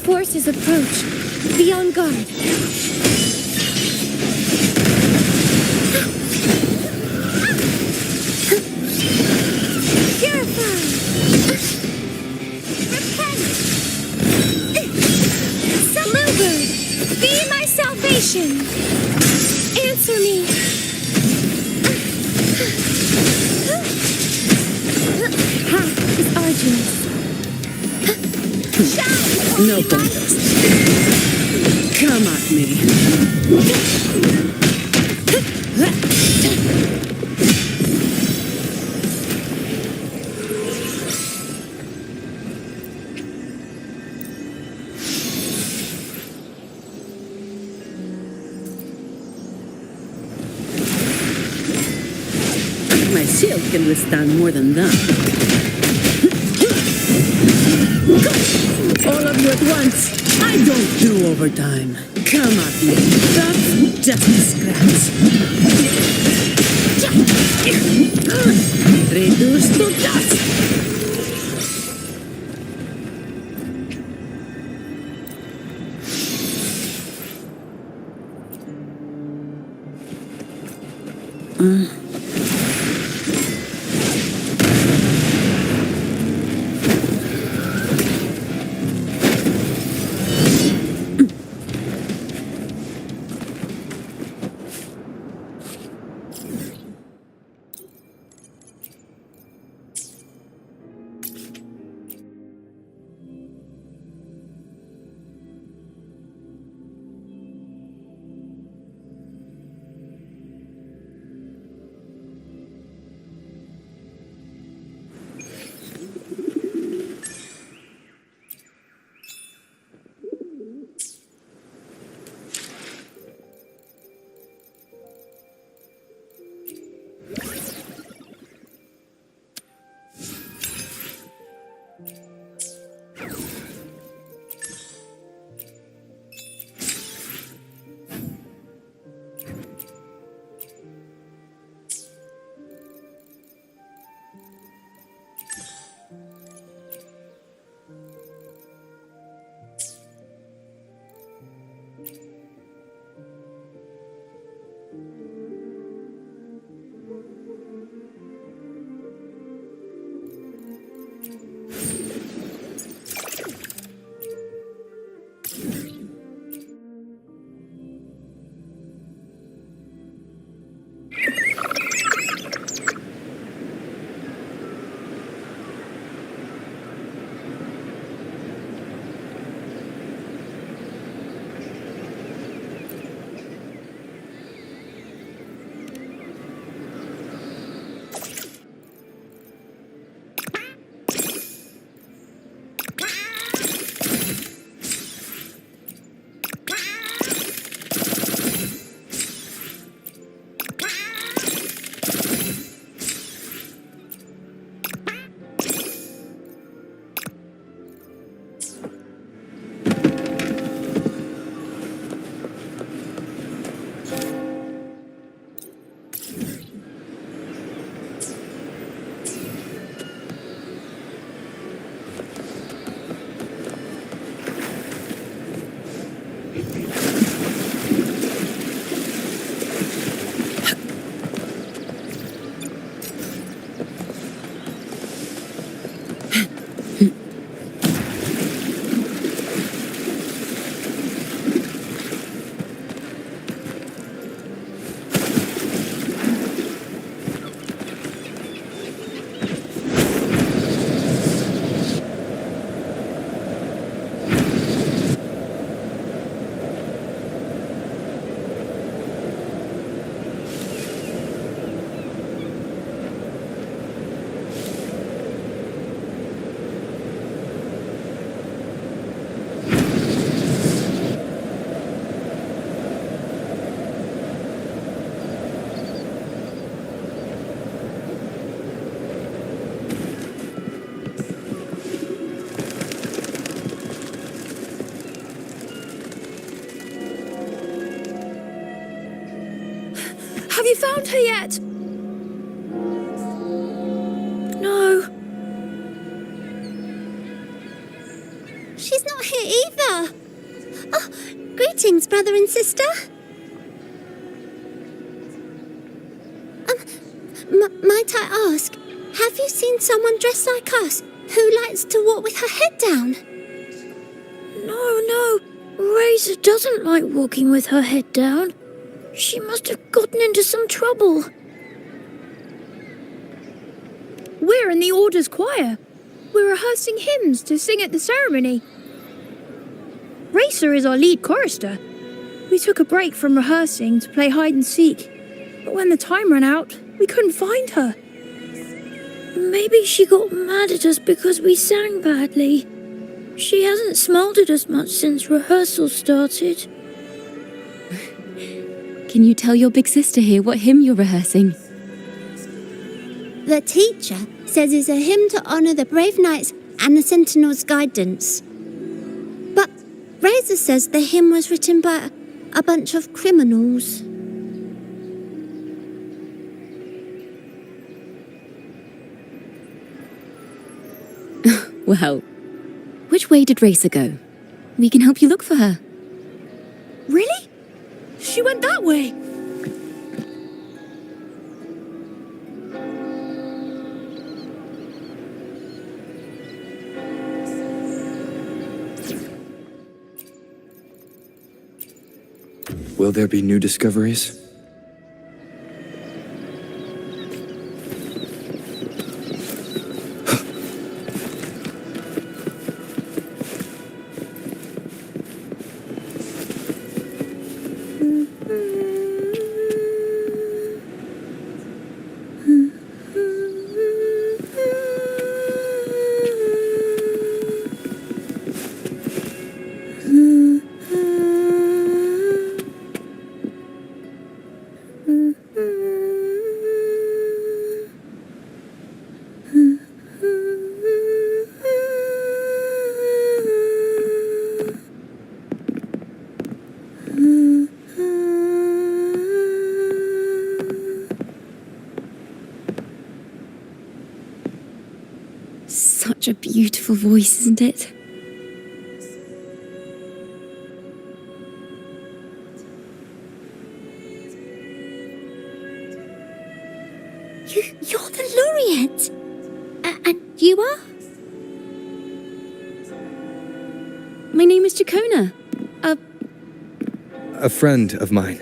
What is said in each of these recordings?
forces approach. Be on guard. Purify! Repent! Bluebird, be my salvation! Answer me! Path is arduous. No contest. Come at me. My shield can withstand more than that. All of you at once. I don't do overtime. Come at me. That's just a scratch. Reduced to dust. Have you found her yet? No. She's not either. Oh, greetings, brother and sister. Might I ask, have you seen someone dressed like us who likes to walk with her head down? No. Razor doesn't like walking with her head down. She must have gotten into some trouble. We're in the Order's choir. We're rehearsing hymns to sing at the ceremony. Racer is our lead chorister. We took a break from rehearsing to play hide and seek, but when the time ran out, we couldn't find her. Maybe she got mad at us because we sang badly. She hasn't smiled at us much since rehearsal started. Can you tell your big sister here what hymn you're rehearsing? The teacher says it's a hymn to honour the brave knights and the sentinel's guidance. But Razor says the hymn was written by a bunch of criminals. Well, which way did Racer go? We can help you look for her. Really? She went that way. Will there be new discoveries? Such a beautiful voice, isn't it? You're the laureate. And you are? My name is Ciaccona. A friend of mine.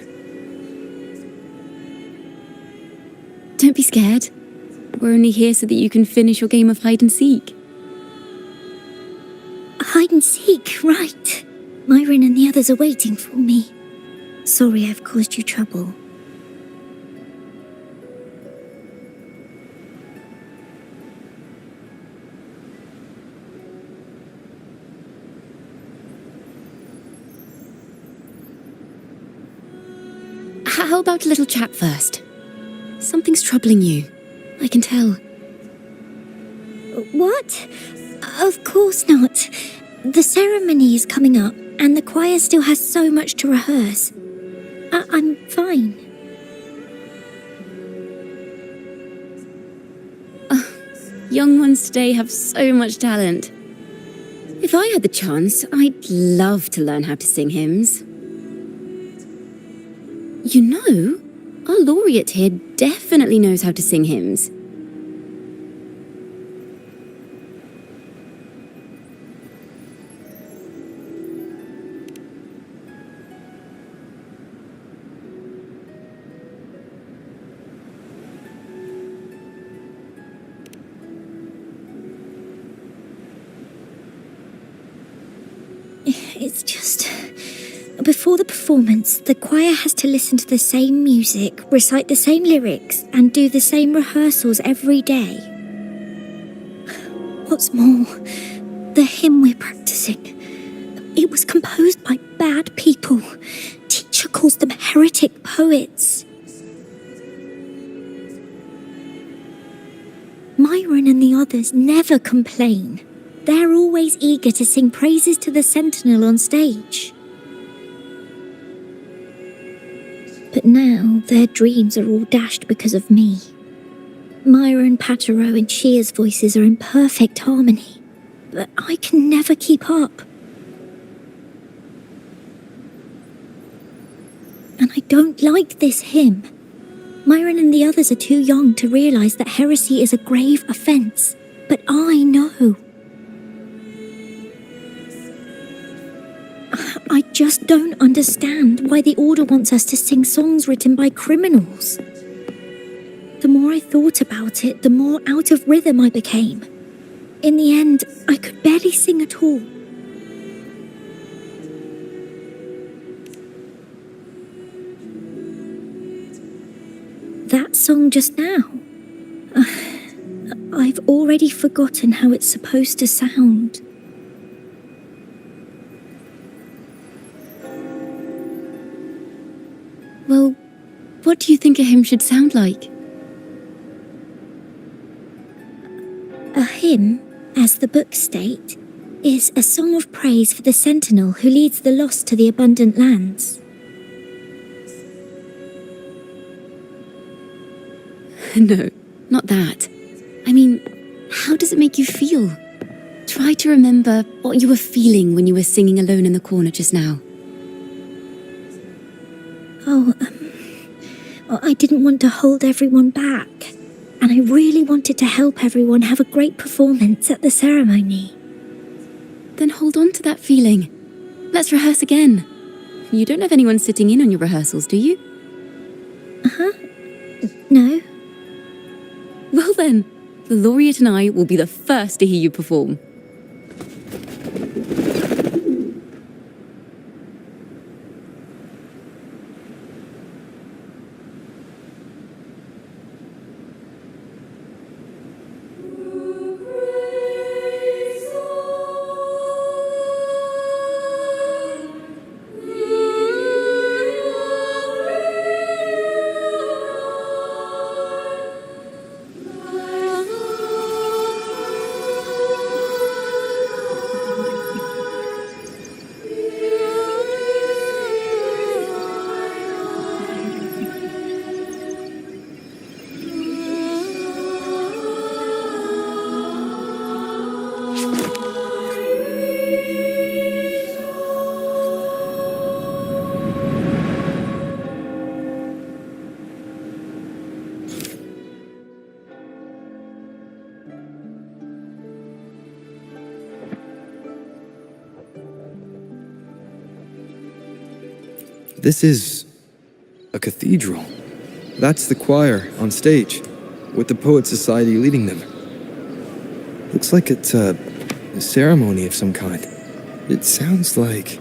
Don't be scared. We're only here so that you can finish your game of hide and seek. Hide and seek, right. Myron and the others are waiting for me. Sorry I've caused you trouble. How about a little chat first? Something's troubling you. I can tell. What? Of course not. The ceremony is coming up, and the choir still has so much to rehearse. I'm fine. Young ones today have so much talent. If I had the chance, I'd love to learn how to sing hymns. You know, our laureate here definitely knows how to sing hymns. It's just... Before the performance, the choir has to listen to the same music, recite the same lyrics, and do the same rehearsals every day. What's more, the hymn we're practicing, it was composed by bad people. Teacher calls them heretic poets. Myron and the others never complain. They're always eager to sing praises to the Sentinel on stage. But now their dreams are all dashed because of me. Myron, Patero, and Shear's voices are in perfect harmony, but I can never keep up. And I don't like this hymn. Myron and the others are too young to realize that heresy is a grave offense. But I know. I just don't understand why the Order wants us to sing songs written by criminals. The more I thought about it, the more out of rhythm I became. In the end, I could barely sing at all. That song just now. I've already forgotten how it's supposed to sound. Well, what do you think a hymn should sound like? A hymn, as the books state, is a song of praise for the sentinel who leads the lost to the abundant lands. No, not that. I mean, how does it make you feel? Try to remember what you were feeling when you were singing alone in the corner just now. I didn't want to hold everyone back, and I really wanted to help everyone have a great performance at the ceremony. Then hold on to that feeling. Let's rehearse again. You don't have anyone sitting in on your rehearsals, do you? No? Well then, the laureate and I will be the first to hear you perform. This is a cathedral. That's the choir on stage, with the Poet Society leading them. Looks like it's a ceremony of some kind. It sounds like...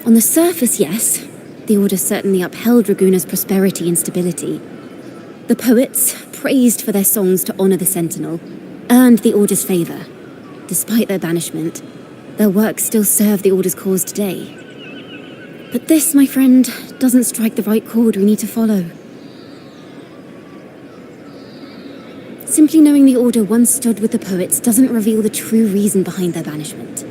On the surface, yes. The Order certainly upheld Raguna's prosperity and stability. The poets, praised for their songs to honor the Sentinel, earned the Order's favor. Despite their banishment, their works still serve the Order's cause today. But this, my friend, doesn't strike the right chord we need to follow. Simply knowing the Order once stood with the poets doesn't reveal the true reason behind their banishment.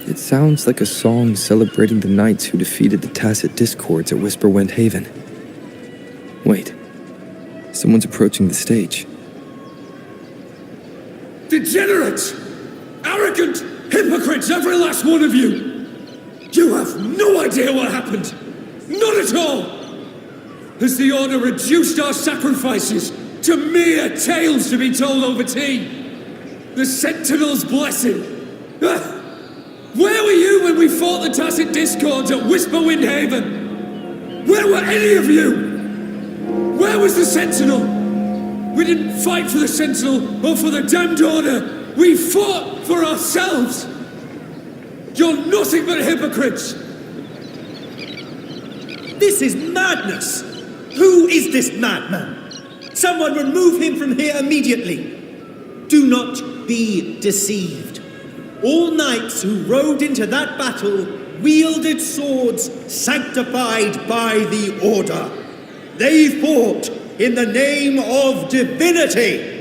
It sounds like a song celebrating the knights who defeated the Tacit Discords at Whisperwind Haven. Wait. Someone's approaching the stage. Degenerates! Arrogant hypocrites, every last one of you! You have no idea what happened! Not at all! Has the Order reduced our sacrifices to mere tales to be told over tea? The Sentinel's blessing! Where were you when we fought the Tacit Discords at Whisperwind Haven? Where were any of you? Where was the Sentinel? We didn't fight for the Sentinel or for the damned Order. We fought for ourselves. You're nothing but hypocrites. This is madness. Who is this madman? Someone remove him from here immediately. Do not be deceived. All knights who rode into that battle wielded swords sanctified by the Order. They fought in the name of divinity.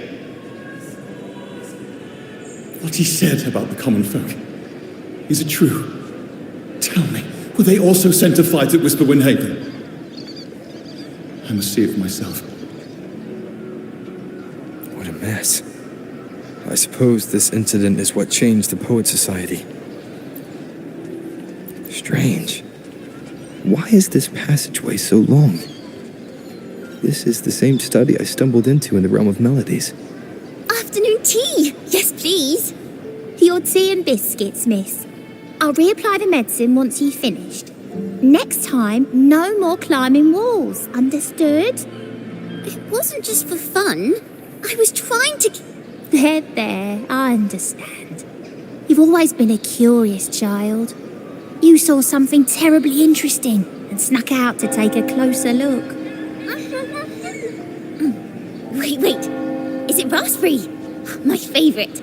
What he said about the common folk, is it true? Tell me, were they also sent to fight at Whisperwind Haven? I must see it for myself. What a mess. I suppose this incident is what changed the Poet Society. Strange. Why is this passageway so long? This is the same study I stumbled into in the Realm of Melodies. Afternoon tea! Yes, please. Your tea and biscuits, miss. I'll reapply the medicine once you've finished. Next time, no more climbing walls. Understood? It wasn't just for fun. I was trying to... There, I understand. You've always been a curious child. You saw something terribly interesting and snuck out to take a closer look. Wait. Is it raspberry? My favourite.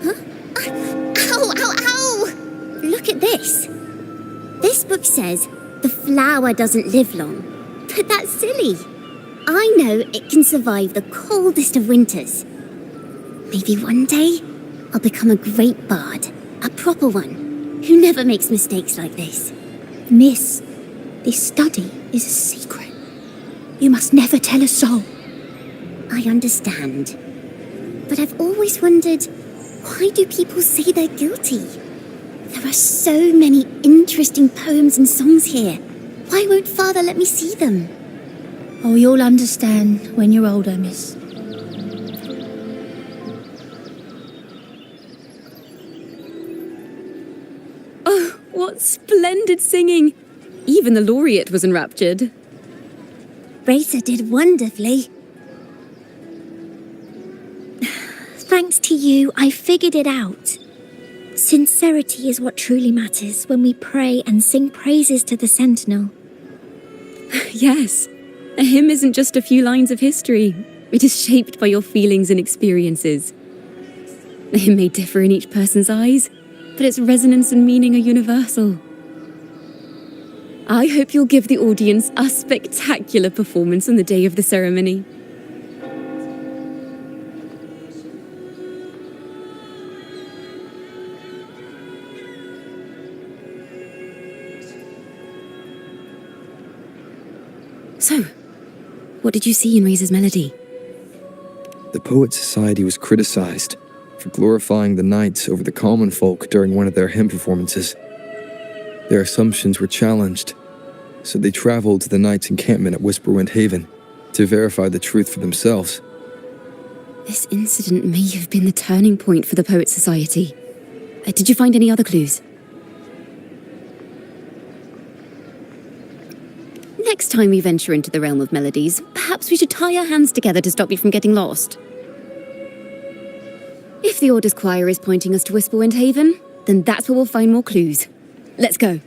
Huh? Ow! Look at this. This book says the flower doesn't live long. But that's silly. I know it can survive the coldest of winters. Maybe one day I'll become a great bard. A proper one. Who never makes mistakes like this. Miss, this study is a secret. You must never tell a soul. I understand. But I've always wondered, why do people say they're guilty? There are so many interesting poems and songs here. Why won't Father let me see them? Oh, you'll understand when you're older, miss. Oh, what splendid singing! Even the laureate was enraptured. Racer did wonderfully. Thanks to you, I figured it out. Sincerity is what truly matters when we pray and sing praises to the Sentinel. Yes, a hymn isn't just a few lines of history. It is shaped by your feelings and experiences. The hymn may differ in each person's eyes, but its resonance and meaning are universal. I hope you'll give the audience a spectacular performance on the day of the ceremony. So, what did you see in Razor's melody? The Poet Society was criticized for glorifying the knights over the common folk during one of their hymn performances. Their assumptions were challenged, so they traveled to the knights' encampment at Whisperwind Haven to verify the truth for themselves. This incident may have been the turning point for the Poet Society. Did you find any other clues? Next time we venture into the realm of melodies, perhaps we should tie our hands together to stop you from getting lost. If the Order's choir is pointing us to Whisperwind Haven, then that's where we'll find more clues. Let's go.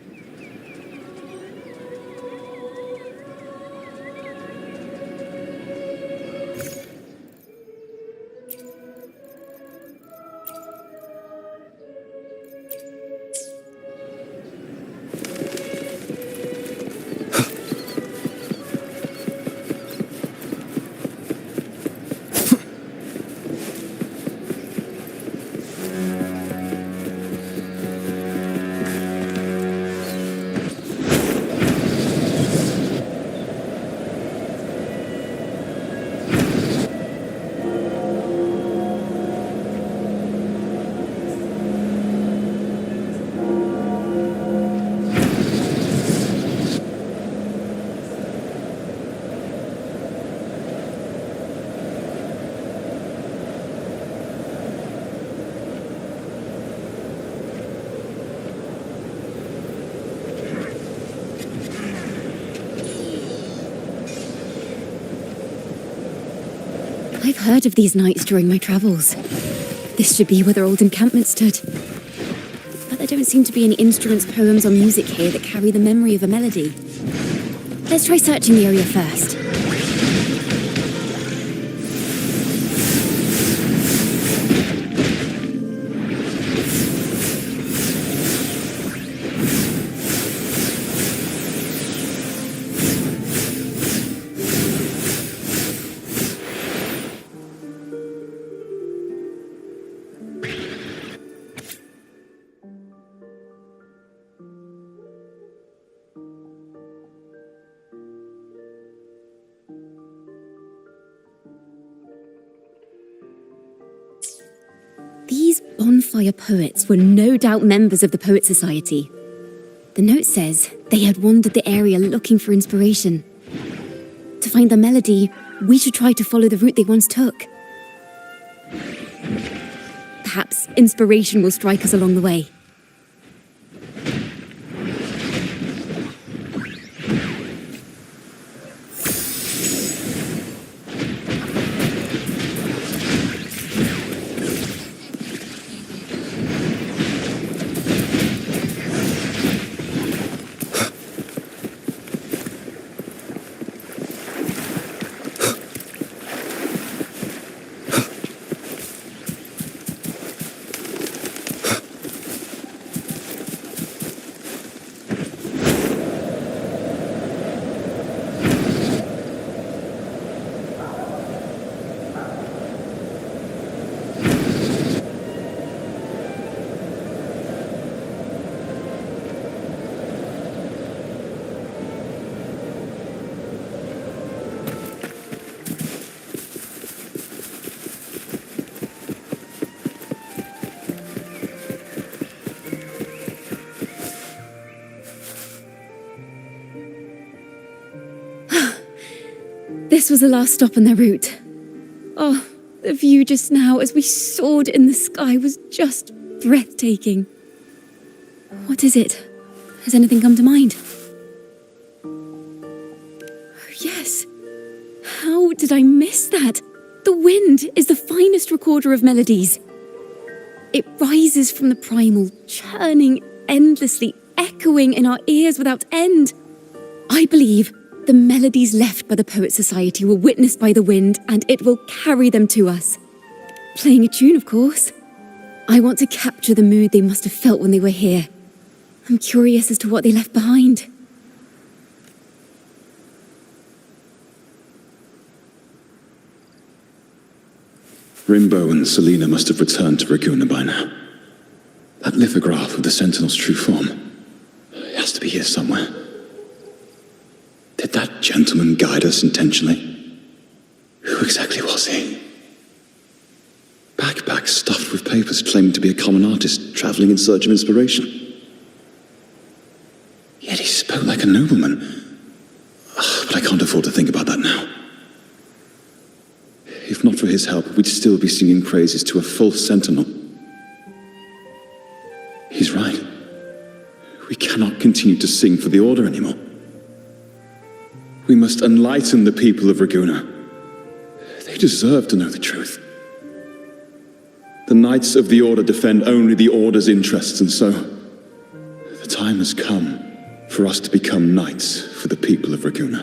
I've heard of these nights during my travels. This should be where their old encampment stood. But there don't seem to be any instruments, poems, or music here that carry the memory of a melody. Let's try searching the area first. bonfire poets were no doubt members of the Poet Society. The note says they had wandered the area looking for inspiration. To find the melody, we should try to follow the route they once took. Perhaps inspiration will strike us along the way. This was the last stop on their route. Oh, the view just now as we soared in the sky was just breathtaking. What is it? Has anything come to mind? Oh, yes. How did I miss that? The wind is the finest recorder of melodies. It rises from the primal, churning endlessly, echoing in our ears without end. I believe the melodies left by the Poet Society were witnessed by the wind, and it will carry them to us. Playing a tune, of course. I want to capture the mood they must have felt when they were here. I'm curious as to what they left behind. Rimbo and Selina must have returned to Raguna by now. That lithograph of the Sentinel's true form. It has to be here somewhere. Did that gentleman guide us intentionally? Who exactly was he? Backpack stuffed with papers claiming to be a common artist traveling in search of inspiration. Yet he spoke like a nobleman. But I can't afford to think about that now. If not for his help, we'd still be singing praises to a false sentinel. He's right. We cannot continue to sing for the Order anymore. We must enlighten the people of Raguna. They deserve to know the truth. The Knights of the Order defend only the Order's interests, and so the time has come for us to become knights for the people of Raguna.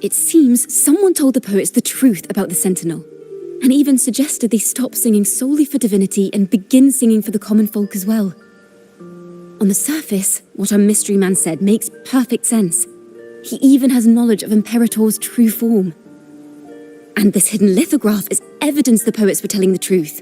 It seems someone told the poets the truth about the Sentinel, and even suggested they stop singing solely for divinity and begin singing for the common folk as well. On the surface, what our mystery man said makes perfect sense. He even has knowledge of Imperator's true form. And this hidden lithograph is evidence the poets were telling the truth.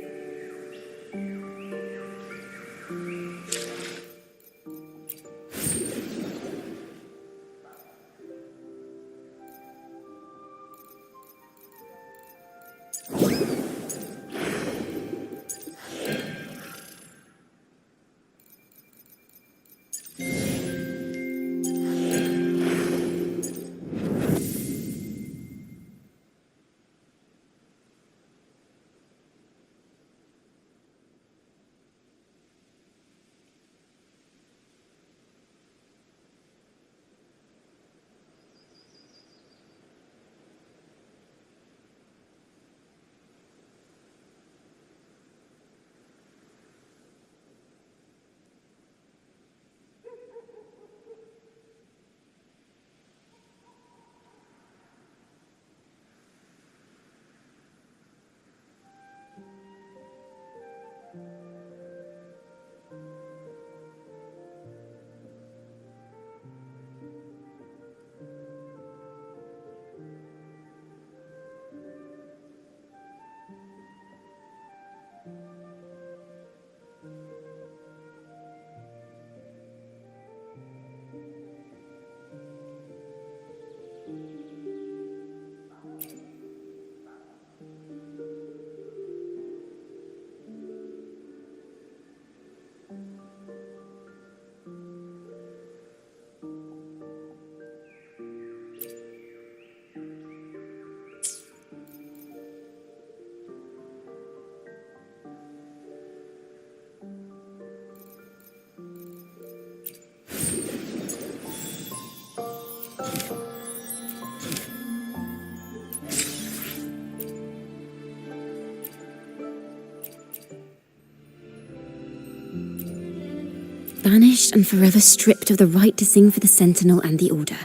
Banished and forever stripped of the right to sing for the Sentinel and the Order.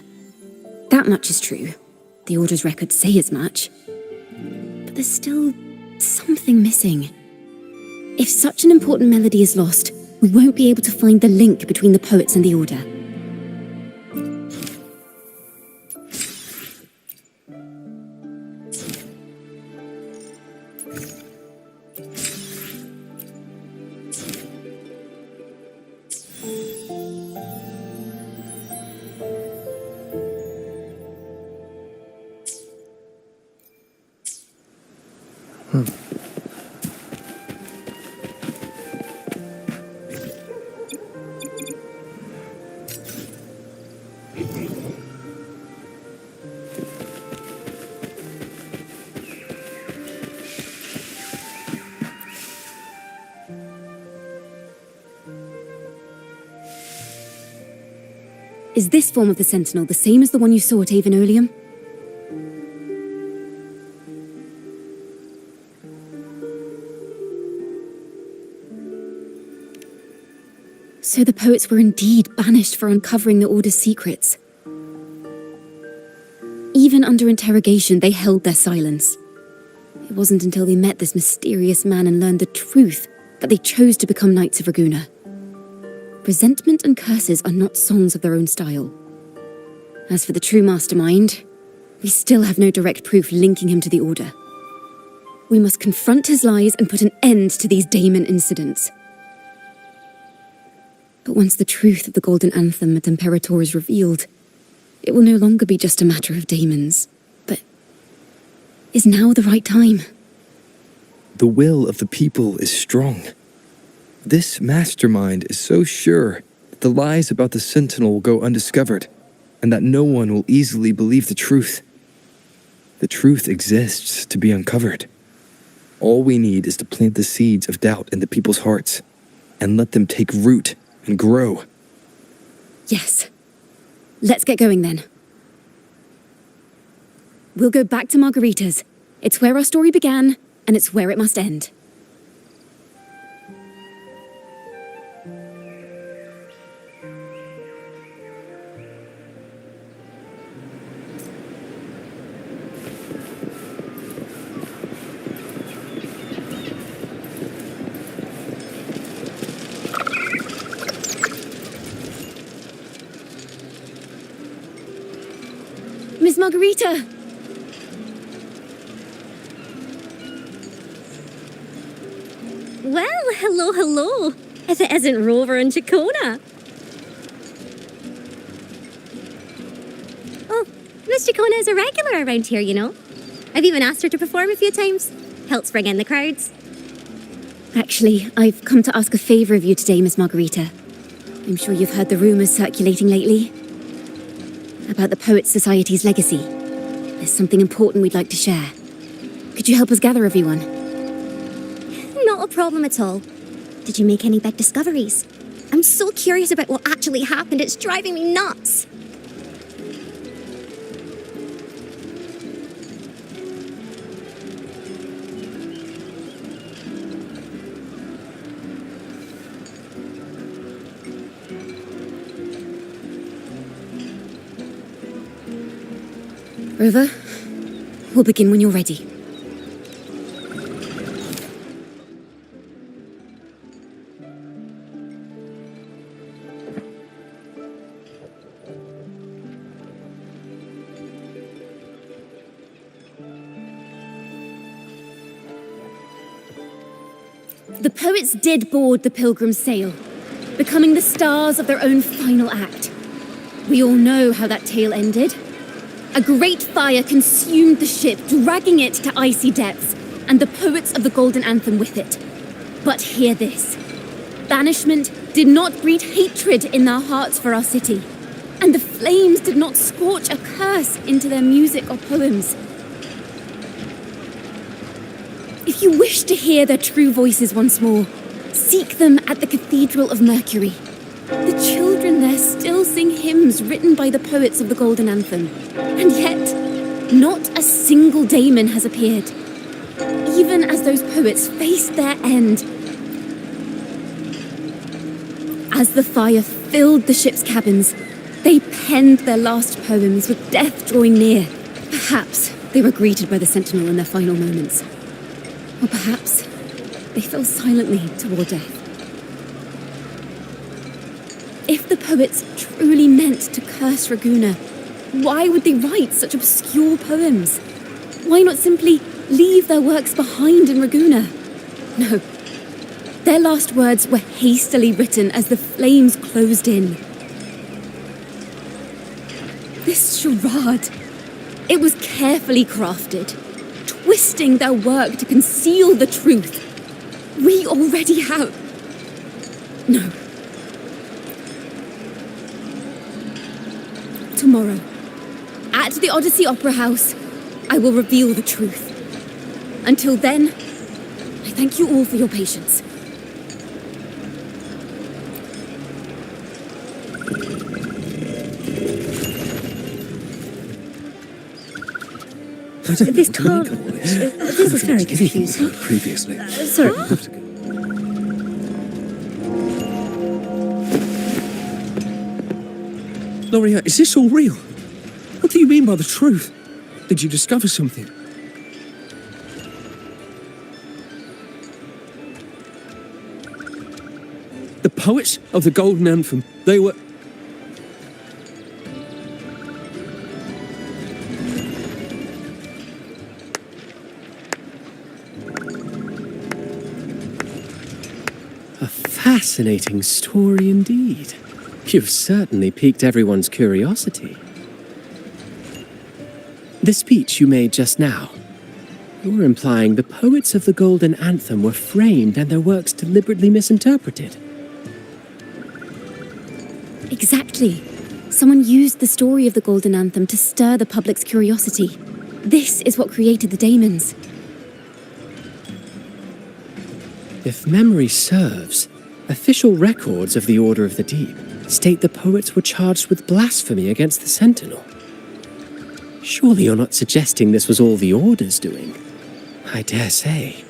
That much is true. The Order's records say as much. But there's still something missing. If such an important melody is lost, we won't be able to find the link between the poets and the Order. Is this form of the Sentinel the same as the one you saw at Avenolium? So the poets were indeed banished for uncovering the Order's secrets. Even under interrogation, they held their silence. It wasn't until they met this mysterious man and learned the truth that they chose to become Knights of Raguna. Resentment and curses are not songs of their own style. As for the true mastermind, we still have no direct proof linking him to the Order. We must confront his lies and put an end to these Daemon incidents. But once the truth of the Golden Anthem at Imperator is revealed, it will no longer be just a matter of daemons. But is now the right time? The will of the people is strong. This mastermind is so sure that the lies about the Sentinel will go undiscovered, and that no one will easily believe the truth. The truth exists to be uncovered. All we need is to plant the seeds of doubt in the people's hearts, and let them take root and grow. Yes. Let's get going then. We'll go back to Margarita's. It's where our story began, and it's where it must end. Miss Margarita! Well, hello. If it isn't Rover and Ciaccona. Oh, Miss Ciaccona is a regular around here, you know. I've even asked her to perform a few times. Helps bring in the crowds. Actually, I've come to ask a favor of you today, Miss Margarita. I'm sure you've heard the rumors circulating lately about the Poets Society's legacy. There's something important we'd like to share. Could you help us gather everyone? Not a problem at all. Did you make any big discoveries? I'm so curious about what actually happened. It's driving me nuts. Rover, we'll begin when you're ready. The poets did board the Pilgrim's sail, becoming the stars of their own final act. We all know how that tale ended. A great fire consumed the ship, dragging it to icy depths, and the poets of the Golden Anthem with it. But hear this. Banishment did not breed hatred in their hearts for our city, and the flames did not scorch a curse into their music or poems. If you wish to hear their true voices once more, seek them at the Cathedral of Mercury. The children there still sing hymns written by the poets of the Golden Anthem, and yet not a single daemon has appeared. Even as those poets faced their end. As the fire filled the ship's cabins, they penned their last poems with death drawing near. Perhaps they were greeted by the Sentinel in their final moments. Or perhaps they fell silently toward death. If the poets truly meant to curse Raguna, why would they write such obscure poems? Why not simply leave their works behind in Raguna? No. Their last words were hastily written as the flames closed in. This charade, it was carefully crafted, twisting their work to conceal the truth. We already have... No. Tomorrow, at the Odyssey Opera House, I will reveal the truth. Until then, I thank you all for your patience. This card... this is very confusing. Previously. Sorry. Loria, is this all real? What do you mean by the truth? Did you discover something? The poets of the Golden Anthem, they were... A fascinating story indeed. You've certainly piqued everyone's curiosity. The speech you made just now, you're implying the poets of the Golden Anthem were framed and their works deliberately misinterpreted. Exactly. Someone used the story of the Golden Anthem to stir the public's curiosity. This is what created the daemons. If memory serves, official records of the Order of the Deep state the poets were charged with blasphemy against the Sentinel. Surely you're not suggesting this was all the Order's doing? I dare say,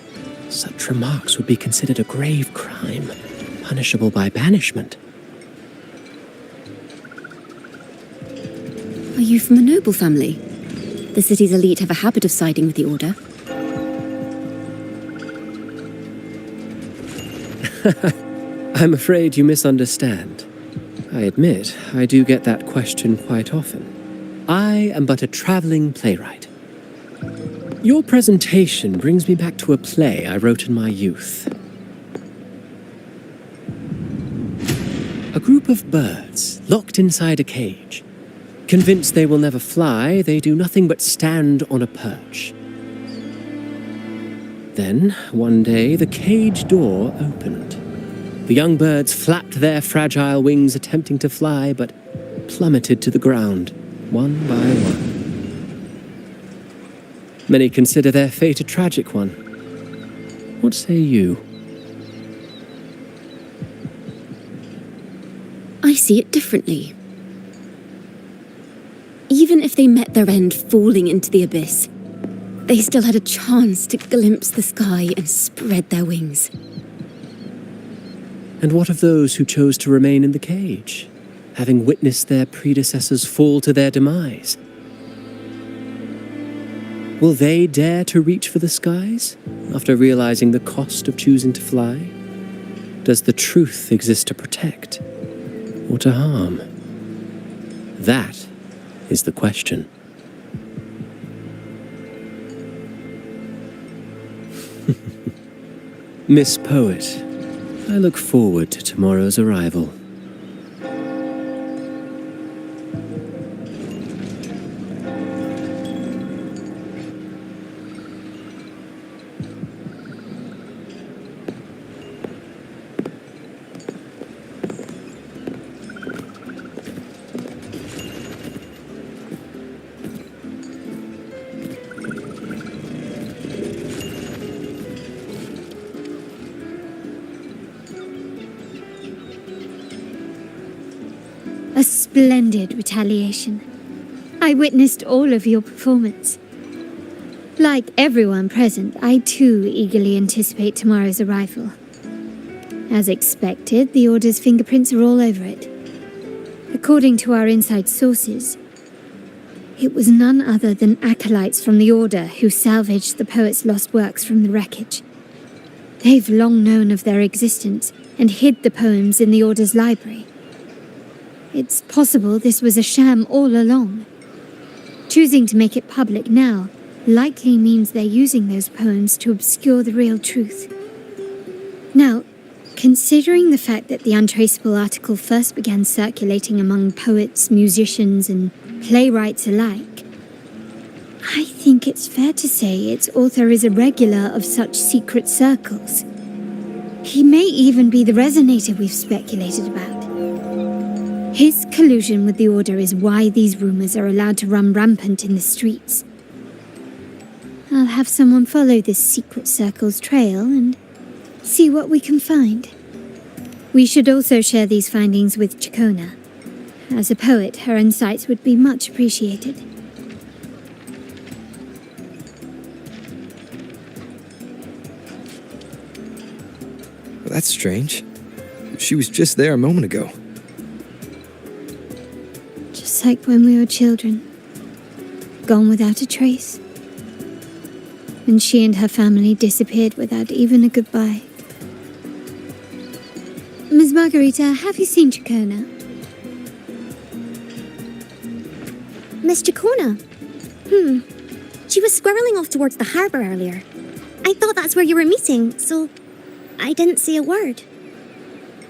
such remarks would be considered a grave crime, punishable by banishment. Are you from a noble family? The city's elite have a habit of siding with the Order. I'm afraid you misunderstand. I admit, I do get that question quite often. I am but a traveling playwright. Your presentation brings me back to a play I wrote in my youth. A group of birds locked inside a cage. Convinced they will never fly, they do nothing but stand on a perch. Then, one day, the cage door opened. The young birds flapped their fragile wings attempting to fly, but plummeted to the ground, one by one. Many consider their fate a tragic one. What say you? I see it differently. Even if they met their end falling into the abyss, they still had a chance to glimpse the sky and spread their wings. And what of those who chose to remain in the cage, having witnessed their predecessors fall to their demise? Will they dare to reach for the skies, after realizing the cost of choosing to fly? Does the truth exist to protect, or to harm? That is the question. Miss Poet, I look forward to tomorrow's arrival. splendid retaliation. I witnessed all of your performance. Like everyone present, I too eagerly anticipate tomorrow's arrival. As expected, the Order's fingerprints are all over it. According to our inside sources, it was none other than acolytes from the Order who salvaged the poet's lost works from the wreckage. They've long known of their existence and hid the poems in the Order's library. It's possible this was a sham all along. Choosing to make it public now likely means they're using those poems to obscure the real truth. Now, considering the fact that the untraceable article first began circulating among poets, musicians, and playwrights alike, I think it's fair to say its author is a regular of such secret circles. He may even be the resonator we've speculated about. His collusion with the Order is why these rumors are allowed to run rampant in the streets. I'll have someone follow this secret circle's trail and see what we can find. We should also share these findings with Ciaccona. As a poet, her insights would be much appreciated. Well, that's strange. She was just there a moment ago. Just like when we were children. Gone without a trace. And she and her family disappeared without even a goodbye. Ms. Margarita, have you seen Ciaccona? Miss Ciaccona? She was squirreling off towards the harbour earlier. I thought that's where you were meeting, so I didn't say a word.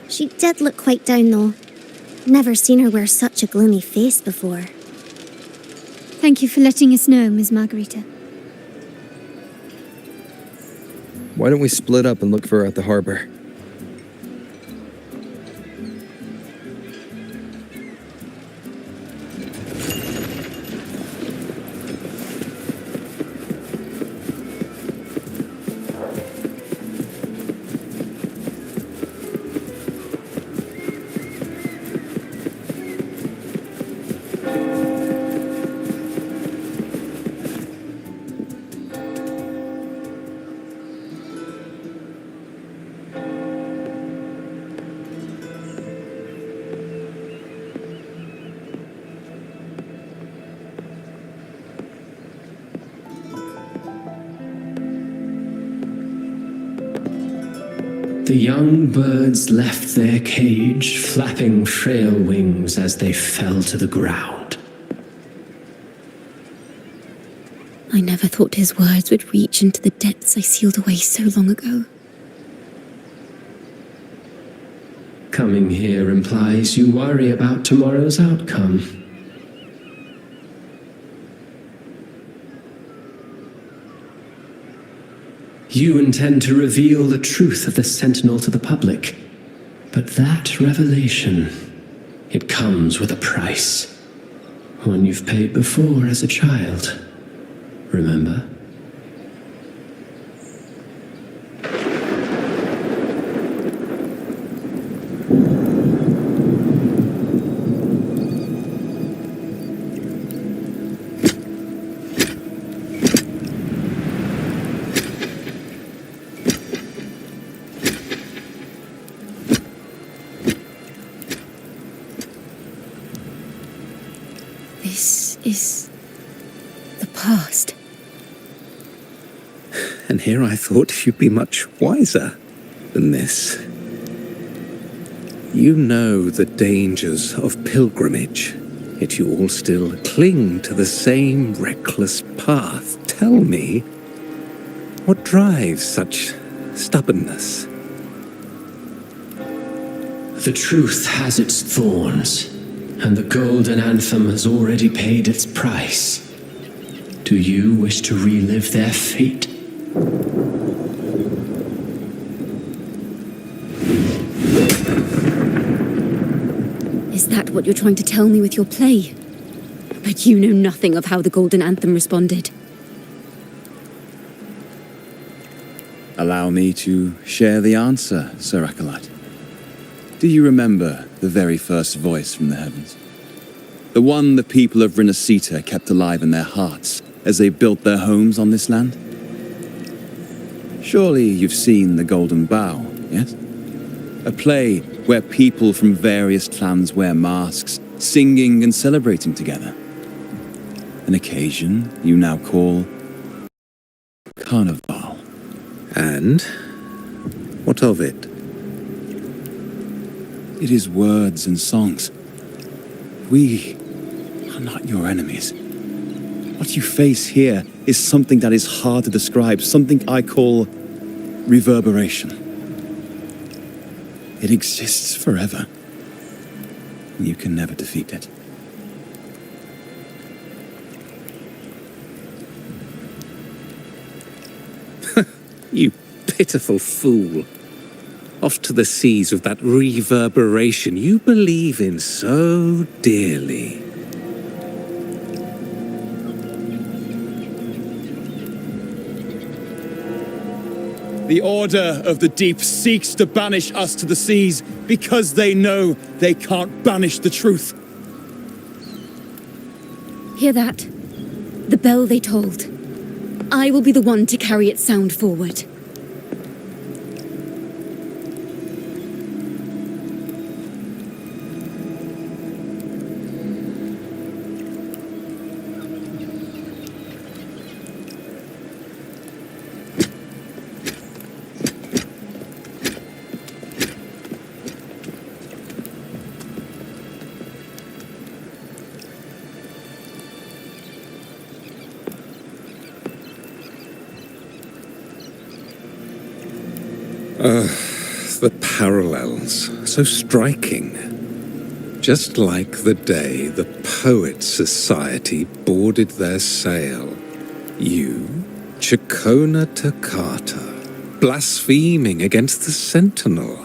She did look quite down, though. Never seen her wear such a gloomy face before. Thank you for letting us know, Ms. Margarita. Why don't we split up and look for her at the harbor? The young birds left their cage, flapping frail wings as they fell to the ground. I never thought his words would reach into the depths I sealed away so long ago. Coming here implies you worry about tomorrow's outcome. You intend to reveal the truth of the Sentinel to the public. But that revelation, it comes with a price. One you've paid before as a child. Remember? This is the past. And here I thought you'd be much wiser than this. You know the dangers of pilgrimage, yet you all still cling to the same reckless path. Tell me, what drives such stubbornness? The truth has its thorns, and the golden anthem has already paid its price. Do you wish to relive their fate? Is that what you're trying to tell me with your play? But you know nothing of how the golden anthem responded. Allow me to share the answer, Sir Acolyte. Do you remember the very first voice from the heavens? The one the people of Rinascita kept alive in their hearts as they built their homes on this land? Surely you've seen The Golden Bough, yes? A play where people from various clans wear masks, singing and celebrating together. An occasion you now call Carnival. And what of it? It is words and songs. We are not your enemies. What you face here is something that is hard to describe, something I call reverberation. It exists forever. You can never defeat it. You pitiful fool. Off to the seas with that reverberation you believe in so dearly. The Order of the Deep seeks to banish us to the seas because they know they can't banish the truth. Hear that? The bell they tolled. I will be the one to carry its sound forward. The parallels, so striking. Just like the day the Poets Society boarded their sail. You, Ciaccona Toccata, blaspheming against the Sentinel.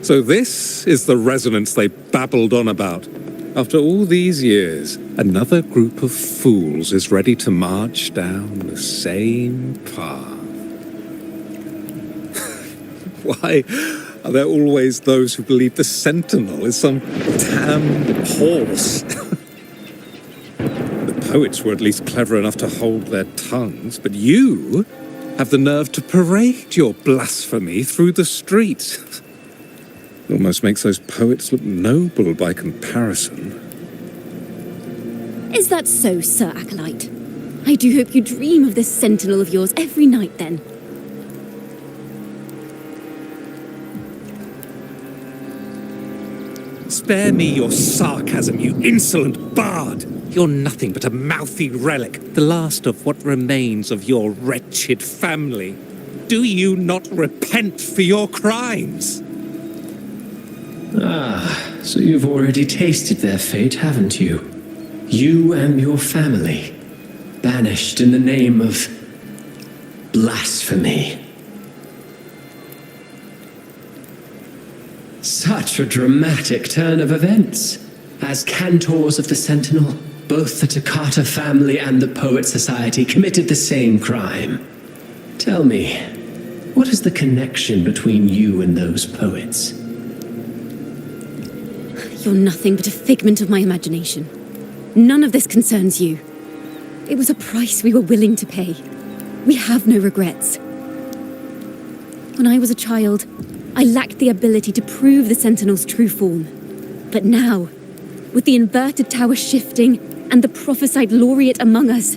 So this is the resonance they babbled on about. After all these years, another group of fools is ready to march down the same path. Why are there always those who believe the Sentinel is some damn horse? The poets were at least clever enough to hold their tongues, but you have the nerve to parade your blasphemy through the streets. Almost makes those poets look noble by comparison. Is that so, Sir Acolyte? I do hope you dream of this sentinel of yours every night, then. Spare me your sarcasm, you insolent bard! You're nothing but a mouthy relic, the last of what remains of your wretched family. Do you not repent for your crimes? Ah, so you've already tasted their fate, haven't you? You and your family, banished in the name of blasphemy. Such a dramatic turn of events. As cantors of the Sentinel, both the Toccata family and the Poet Society committed the same crime. Tell me, what is the connection between you and those poets? You're nothing but a figment of my imagination. None of this concerns you. It was a price we were willing to pay. We have no regrets. When I was a child, I lacked the ability to prove the Sentinel's true form. But now, with the inverted tower shifting and the prophesied laureate among us,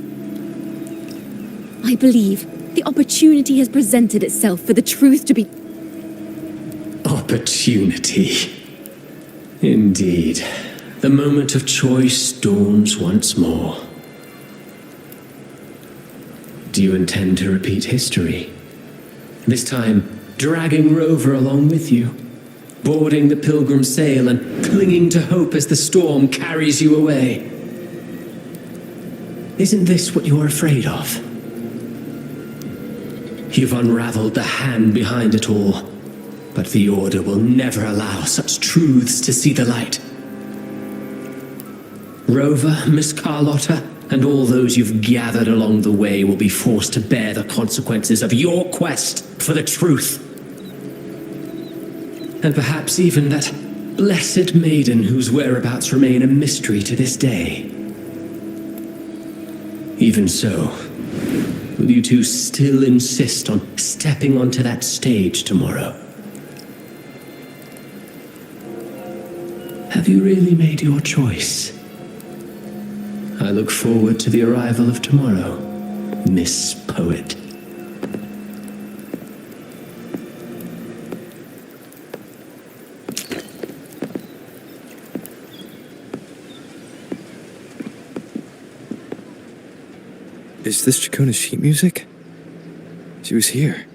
I believe the opportunity has presented itself for the truth to be... Opportunity. Indeed. The moment of choice dawns once more. Do you intend to repeat history? This time, dragging Rover along with you, boarding the pilgrim sail and clinging to hope as the storm carries you away. Isn't this what you're afraid of? You've unraveled the hand behind it all, but the Order will never allow such truths to see the light. Rover, Miss Carlotta, and all those you've gathered along the way will be forced to bear the consequences of your quest for the truth. And perhaps even that blessed maiden whose whereabouts remain a mystery to this day. Even so, will you two still insist on stepping onto that stage tomorrow? Have you really made your choice? I look forward to the arrival of tomorrow, Miss Poet. Is this Ciaccona's sheet music? She was here.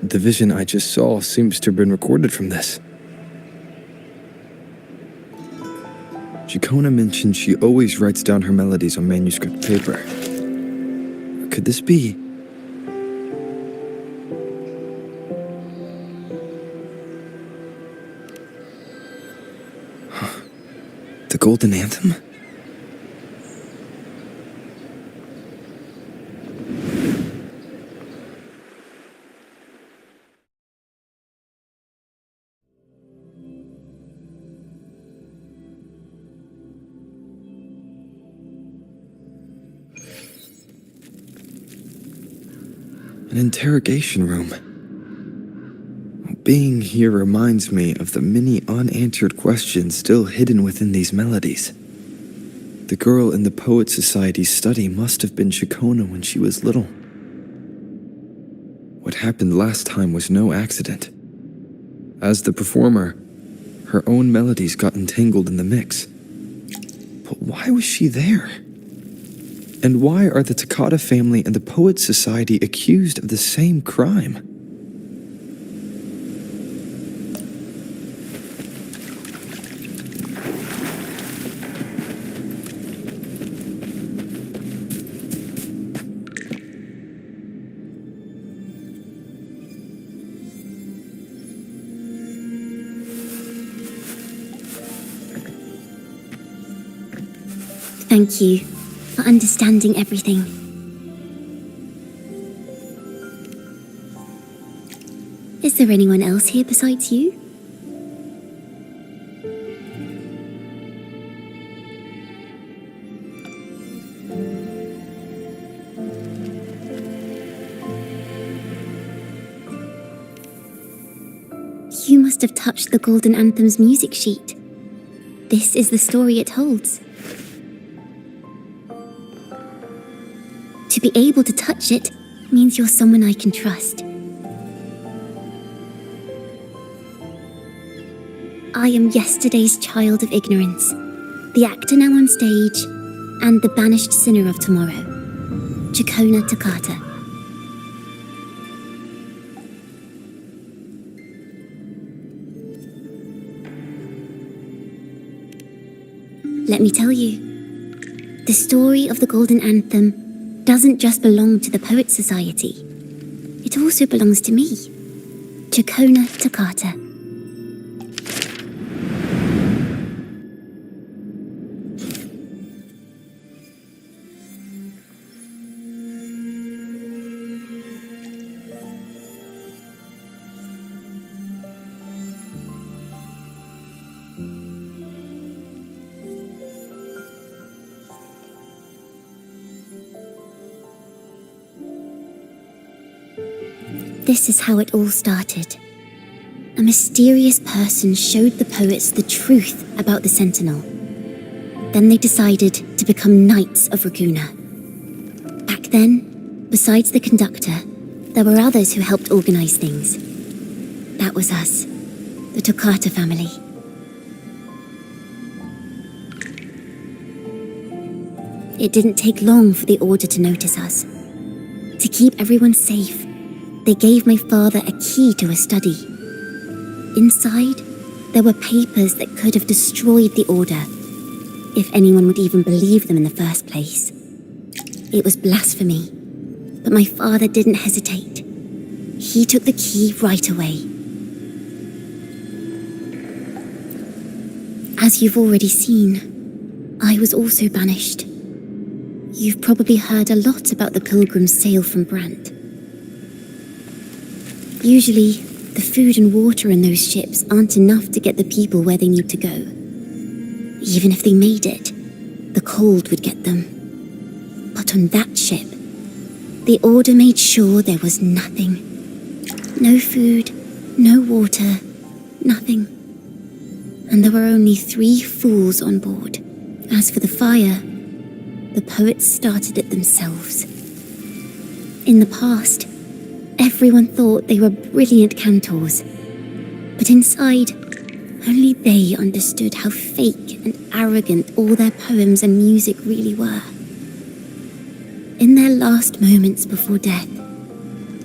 The vision I just saw seems to have been recorded from this. Ciaccona mentioned she always writes down her melodies on manuscript paper. Could this be? The Golden Anthem? An interrogation room. Being here reminds me of the many unanswered questions still hidden within these melodies. The girl in the Poet Society's study must have been Ciaccona when she was little. What happened last time was no accident. As the performer, her own melodies got entangled in the mix. But why was she there? And why are the Ciaccona family and the Poet Society accused of the same crime? Thank you for understanding everything. Is there anyone else here besides you? You must have touched the Golden Anthem's music sheet. This is the story it holds. To be able to touch it means you're someone I can trust. I am yesterday's child of ignorance, the actor now on stage, and the banished sinner of tomorrow, Ciaccona Toccata. Let me tell you, the story of the Golden Anthem doesn't just belong to the Poet Society. It also belongs to me, Ciaccona Toccata. This is how it all started. A mysterious person showed the poets the truth about the Sentinel. Then they decided to become Knights of Raguena. Back then, besides the conductor, there were others who helped organize things. That was us, the Toccata family. It didn't take long for the Order to notice us. To keep everyone safe, they gave my father a key to a study. Inside, there were papers that could have destroyed the Order, if anyone would even believe them in the first place. It was blasphemy, but my father didn't hesitate. He took the key right away. As you've already seen, I was also banished. You've probably heard a lot about the pilgrim's sail from Brant. Usually, The food and water in those ships aren't enough to get the people where they need to go. Even if they made it, the cold would get them. But on that ship, the Order made sure there was nothing. No food, no water, nothing. And there were only 3 fools on board. As for the fire, the poets started it themselves. In the past, everyone thought they were brilliant cantors. But inside, only they understood how fake and arrogant all their poems and music really were. In their last moments before death,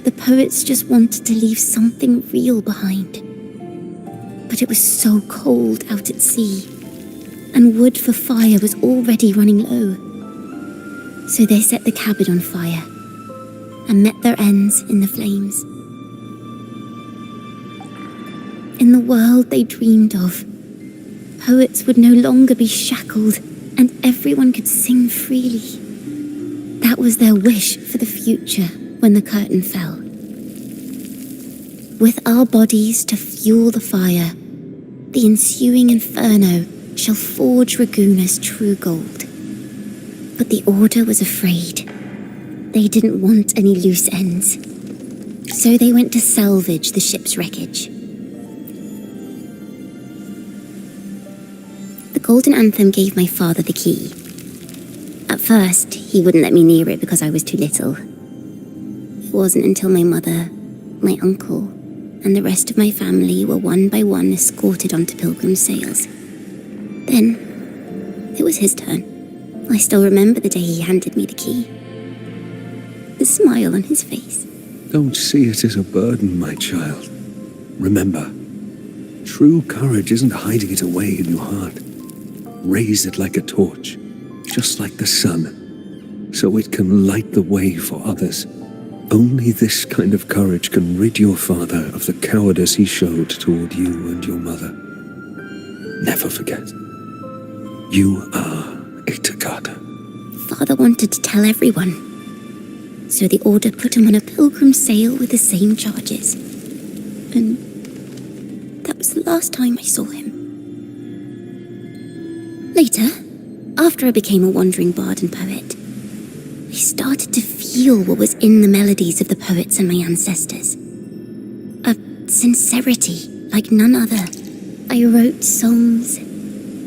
the poets just wanted to leave something real behind. But it was so cold out at sea, and wood for fire was already running low. So they set the cabin on fire, and met their ends in the flames. In the world they dreamed of, poets would no longer be shackled, and everyone could sing freely. That was their wish for the future when the curtain fell. With our bodies to fuel the fire, the ensuing inferno shall forge Raguna's true gold. But the Order was afraid. They didn't want any loose ends. So they went to salvage the ship's wreckage. The Golden Anthem gave my father the key. At first, he wouldn't let me near it because I was too little. It wasn't until my mother, my uncle, and the rest of my family were one by one escorted onto Pilgrim's sails. Then, it was his turn. I still remember the day he handed me the key. The smile on his face. Don't see it as a burden, my child. Remember, true courage isn't hiding it away in your heart. Raise it like a torch, just like the sun, so it can light the way for others. Only this kind of courage can rid your father of the cowardice he showed toward you and your mother. Never forget, you are a Ciaccona. Father wanted to tell everyone. So the Order put him on a pilgrim sail with the same charges. And that was the last time I saw him. Later, after I became a wandering bard and poet, I started to feel what was in the melodies of the poets and my ancestors. A sincerity like none other. I wrote songs,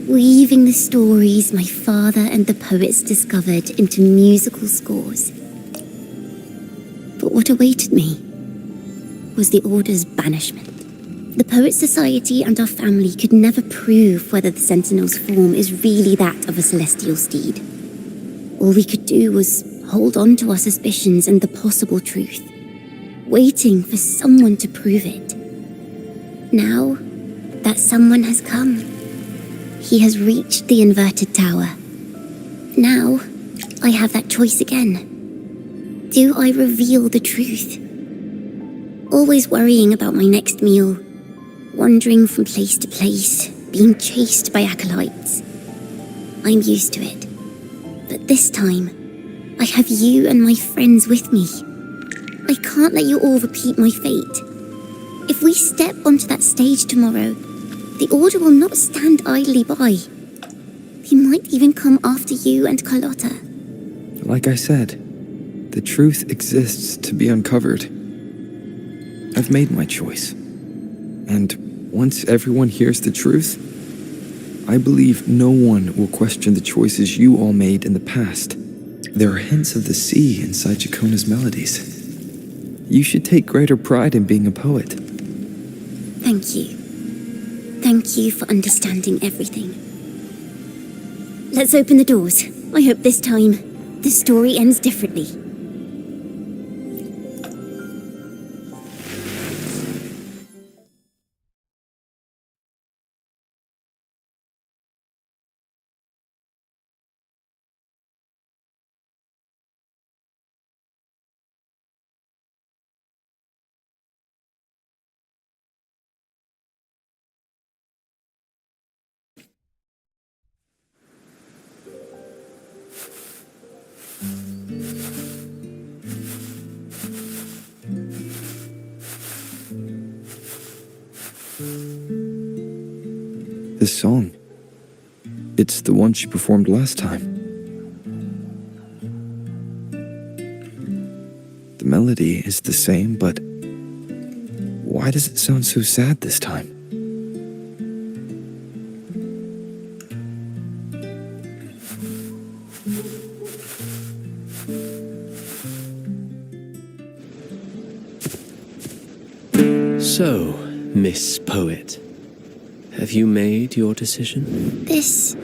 weaving the stories my father and the poets discovered into musical scores. But what awaited me was the Order's banishment. The Poets Society and our family could never prove whether the Sentinel's form is really that of a celestial steed. All we could do was hold on to our suspicions and the possible truth, waiting for someone to prove it. Now that someone has come, he has reached the inverted tower. Now I have that choice again. Do I reveal the truth? Always worrying about my next meal, wandering from place to place, being chased by acolytes. I'm used to it. But this time, I have you and my friends with me. I can't let you all repeat my fate. If we step onto that stage tomorrow, the Order will not stand idly by. They might even come after you and Carlotta. Like I said, the truth exists to be uncovered. I've made my choice. And once everyone hears the truth, I believe no one will question the choices you all made in the past. There are hints of the sea inside Ciaccona's melodies. You should take greater pride in being a poet. Thank you. Thank you for understanding everything. Let's open the doors. I hope this time, the story ends differently. this song. It's the one she performed last time. The melody is the same, but why does it sound so sad this time? So, Miss Poet, have you made your decision? This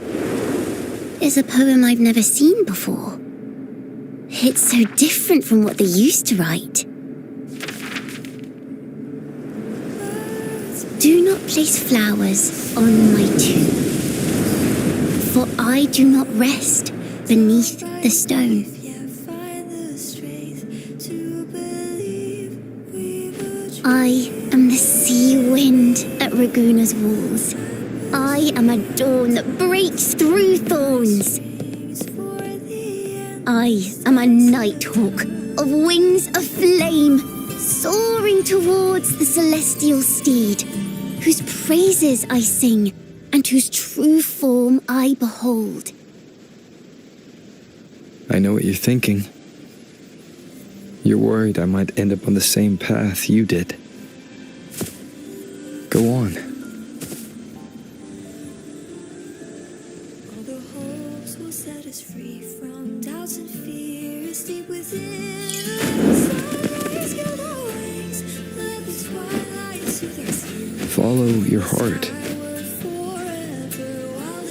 is a poem I've never seen before. It's so different from what they used to write. Do not place flowers on my tomb, for I do not rest beneath the stone. I am the sea wind at Raguna's walls. I am a dawn that breaks through thorns. I am a nighthawk of wings of flame, soaring towards the celestial steed, whose praises I sing and whose true form I behold. I know what you're thinking. You're worried I might end up on the same path you did. Go on. All the hopes will set us free from doubts and fears deep within. Sunrise gild our wings, let the twilight soothe our skin. Follow your heart.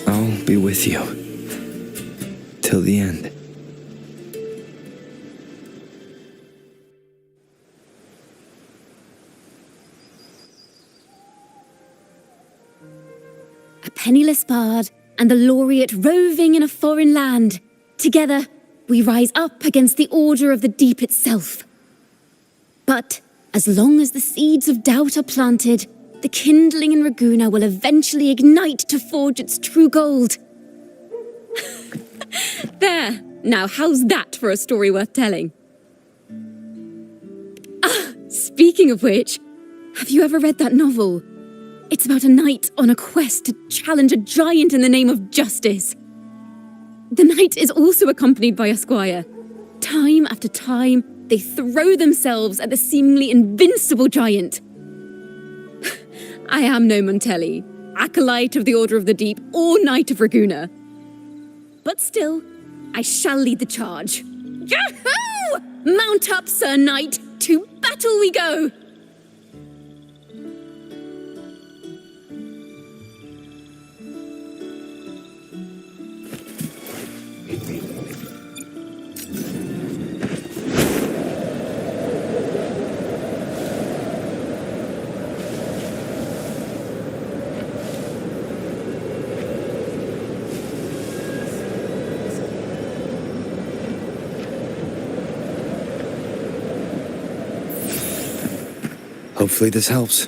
I'll be with you. Till the end. A penniless bard and the laureate roving in a foreign land. Together, we rise up against the order of the deep itself. But as long as the seeds of doubt are planted, the kindling in Raguna will eventually ignite to forge its true gold. There! Now, how's that for a story worth telling? Ah, speaking of which, have you ever read that novel? It's about a knight on a quest to challenge a giant in the name of justice. The knight is also accompanied by a squire. Time after time, they throw themselves at the seemingly invincible giant. I am no Montelli, acolyte of the Order of the Deep, or Knight of Raguna. But still, I shall lead the charge. Yahoo! Mount up, Sir Knight! To battle we go! Hopefully this helps.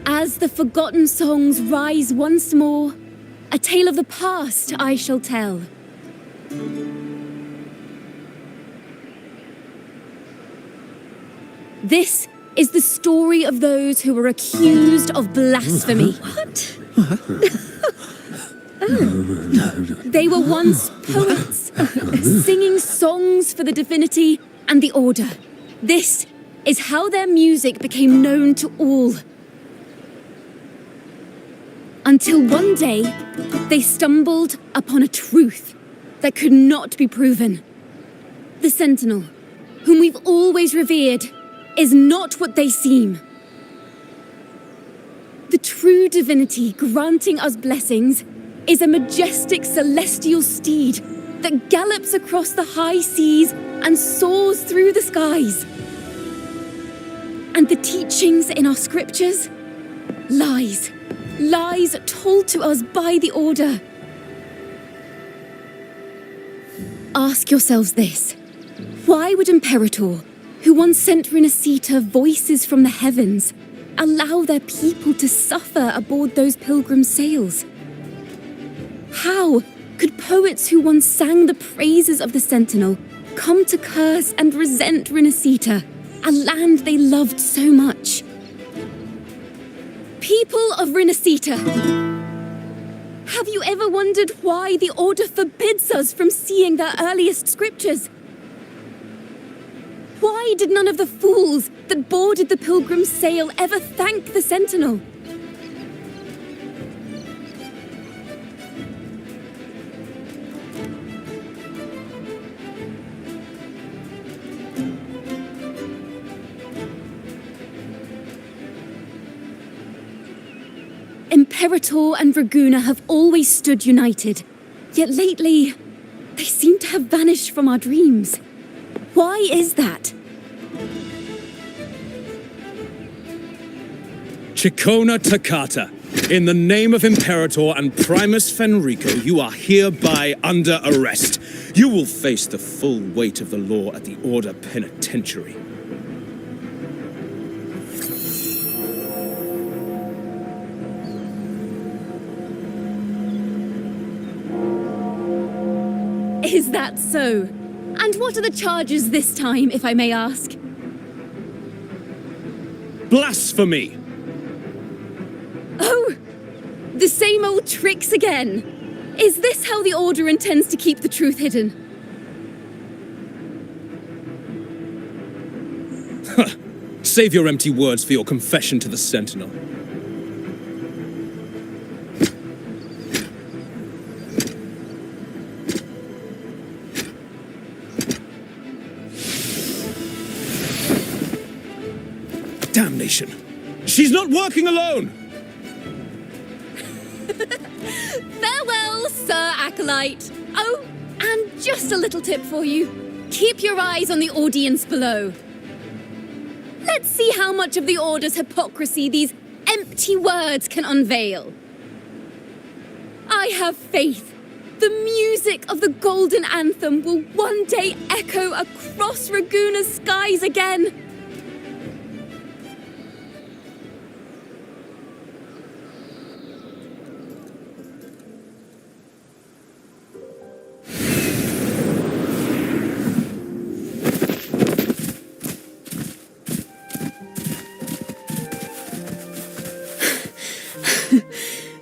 As the forgotten songs rise once more, a tale of the past I shall tell. This is the story of those who were accused of blasphemy. What? They were once poets, singing songs for the divinity and the order. This is how their music became known to all. Until one day, they stumbled upon a truth that could not be proven. The Sentinel, whom we've always revered, is not what they seem. The true divinity granting us blessings is a majestic celestial steed that gallops across the high seas and soars through the skies. And the teachings in our scriptures? Lies. Lies told to us by the Order. Ask yourselves this. Why would Imperator, who once sent Renacita voices from the heavens, allow their people to suffer aboard those pilgrim sails? How could poets who once sang the praises of the Sentinel come to curse and resent Renacita, a land they loved so much? People of Renacita, have you ever wondered why the Order forbids us from seeing their earliest scriptures? Why did none of the fools that boarded the pilgrim's sail ever thank the Sentinel? Imperator and Draguna have always stood united, yet lately, they seem to have vanished from our dreams. Why is that? Ciaccona Toccata, in the name of Imperator and Primus Fenrico, you are hereby under arrest. You will face the full weight of the law at the Order Penitentiary. Is that so? And what are the charges this time, if I may ask? Blasphemy! Oh! The same old tricks again! Is this how the Order intends to keep the truth hidden? Save your empty words for your confession to the Sentinel. Damnation! She's not working alone! Farewell, Sir Acolyte! Oh, and just a little tip for you. Keep your eyes on the audience below. Let's see how much of the Order's hypocrisy these empty words can unveil. I have faith. The music of the Golden Anthem will one day echo across Raguna's skies again.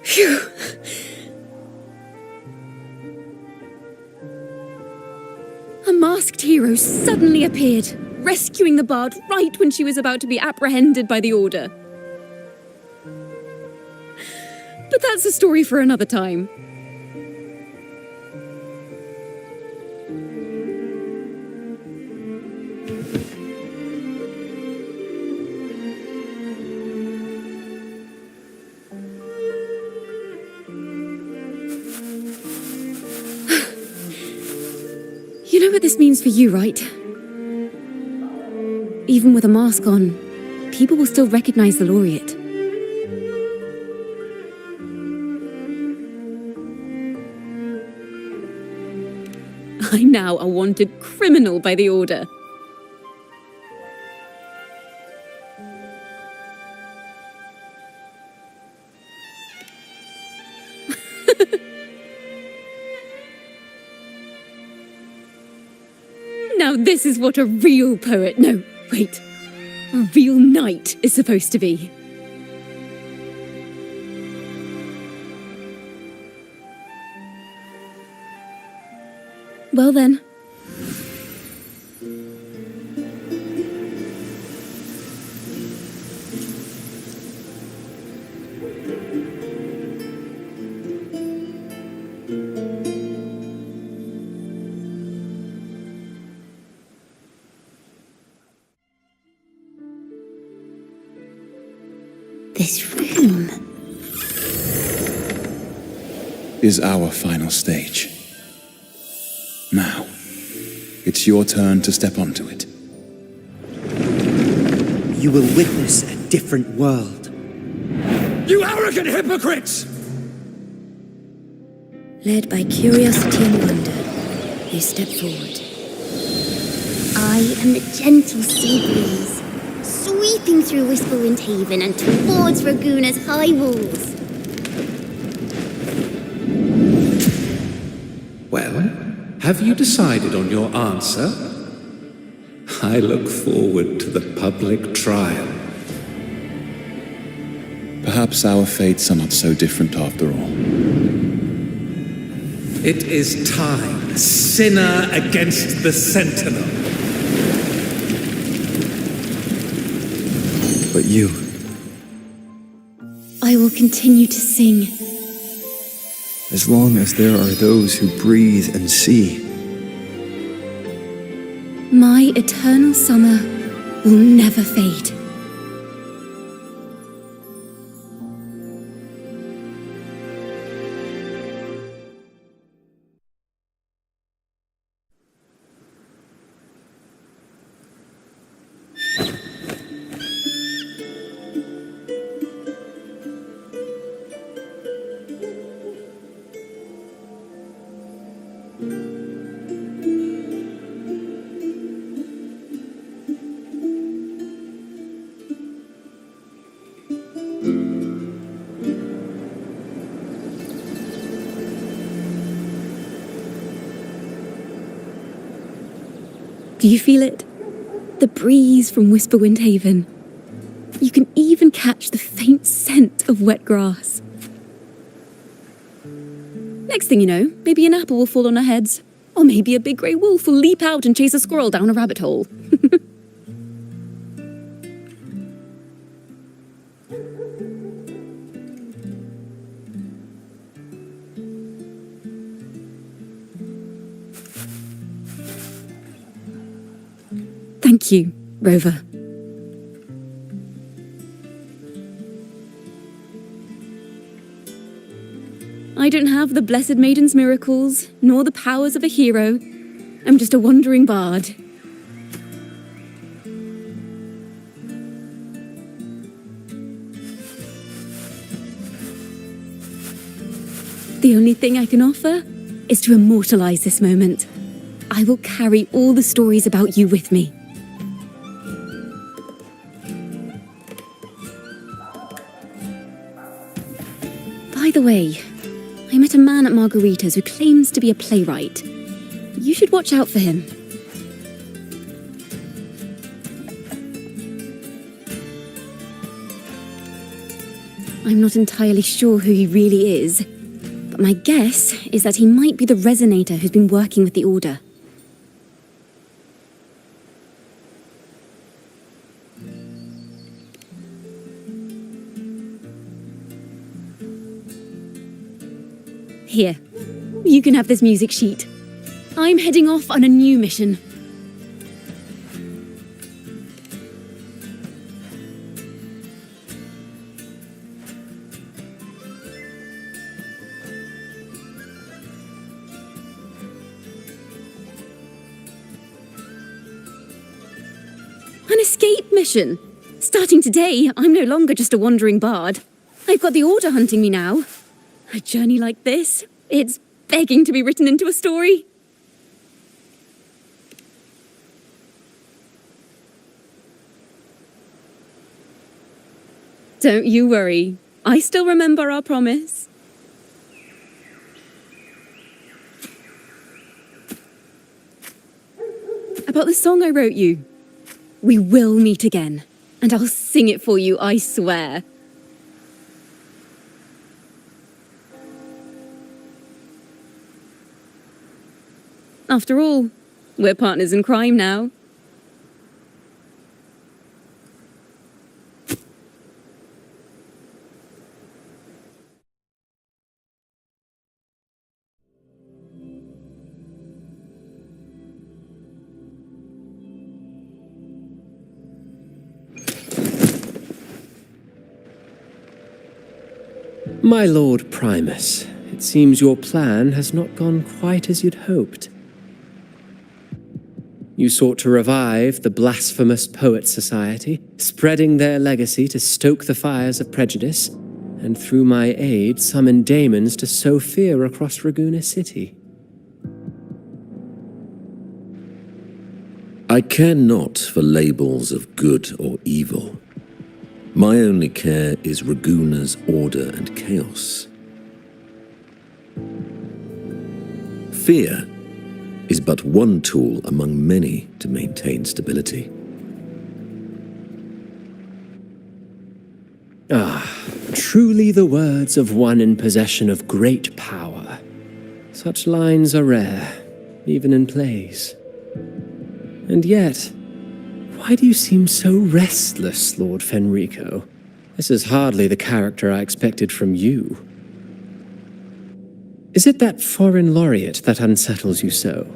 Phew. A masked hero suddenly appeared, rescuing the bard right when she was about to be apprehended by the Order. But that's a story for another time. You know what this means for you, right? Even with a mask on, people will still recognize the laureate. I'm now a wanted criminal by the Order. Now this is what a real poet, no, wait, a real knight is supposed to be. Well then. This room. Is our final stage. Now, it's your turn to step onto it. You will witness a different world. You arrogant hypocrites! Led by curiosity and wonder, they step forward. I am the gentle sea breeze, sweeping through Whisperwind Haven and towards Raguna's high walls. Well, have you decided on your answer? I look forward to the public trial. Perhaps our fates are not so different after all. It is time, sinner against the Sentinel. But you, I will continue to sing. as long as there are those who breathe and see, My eternal summer will never fade. Do you feel it? The breeze from Whisperwind Haven. You can even catch the faint scent of wet grass. Next thing you know, maybe an apple will fall on our heads. Or maybe a big grey wolf will leap out and chase a squirrel down a rabbit hole. Thank you, Rover. I don't have the Blessed Maiden's miracles, nor the powers of a hero. I'm just a wandering bard. The only thing I can offer is to immortalize this moment. I will carry all the stories about you with me. By the way, I met a man at Margarita's who claims to be a playwright. You should watch out for him. I'm not entirely sure who he really is, but my guess is that he might be the resonator who's been working with the Order. Here, you can have this music sheet. I'm heading off on a new mission. An escape mission. Starting today, I'm no longer just a wandering bard. I've got the Order hunting me now. A journey like this, it's begging to be written into a story. Don't you worry. I still remember our promise. About the song I wrote you. We will meet again, and I'll sing it for you, I swear. After all, we're partners in crime now. My Lord Primus, it seems your plan has not gone quite as you'd hoped. You sought to revive the blasphemous Poets Society, spreading their legacy to stoke the fires of prejudice, and through my aid summon daemons to sow fear across Raguena City. I care not for labels of good or evil. My only care is Raguena's order and chaos. Fear is but one tool among many to maintain stability. Truly the words of one in possession of great power. Such lines are rare, even in plays. And yet, why do you seem so restless, Lord Fenrico? This is hardly the character I expected from you. Is it that foreign laureate that unsettles you so?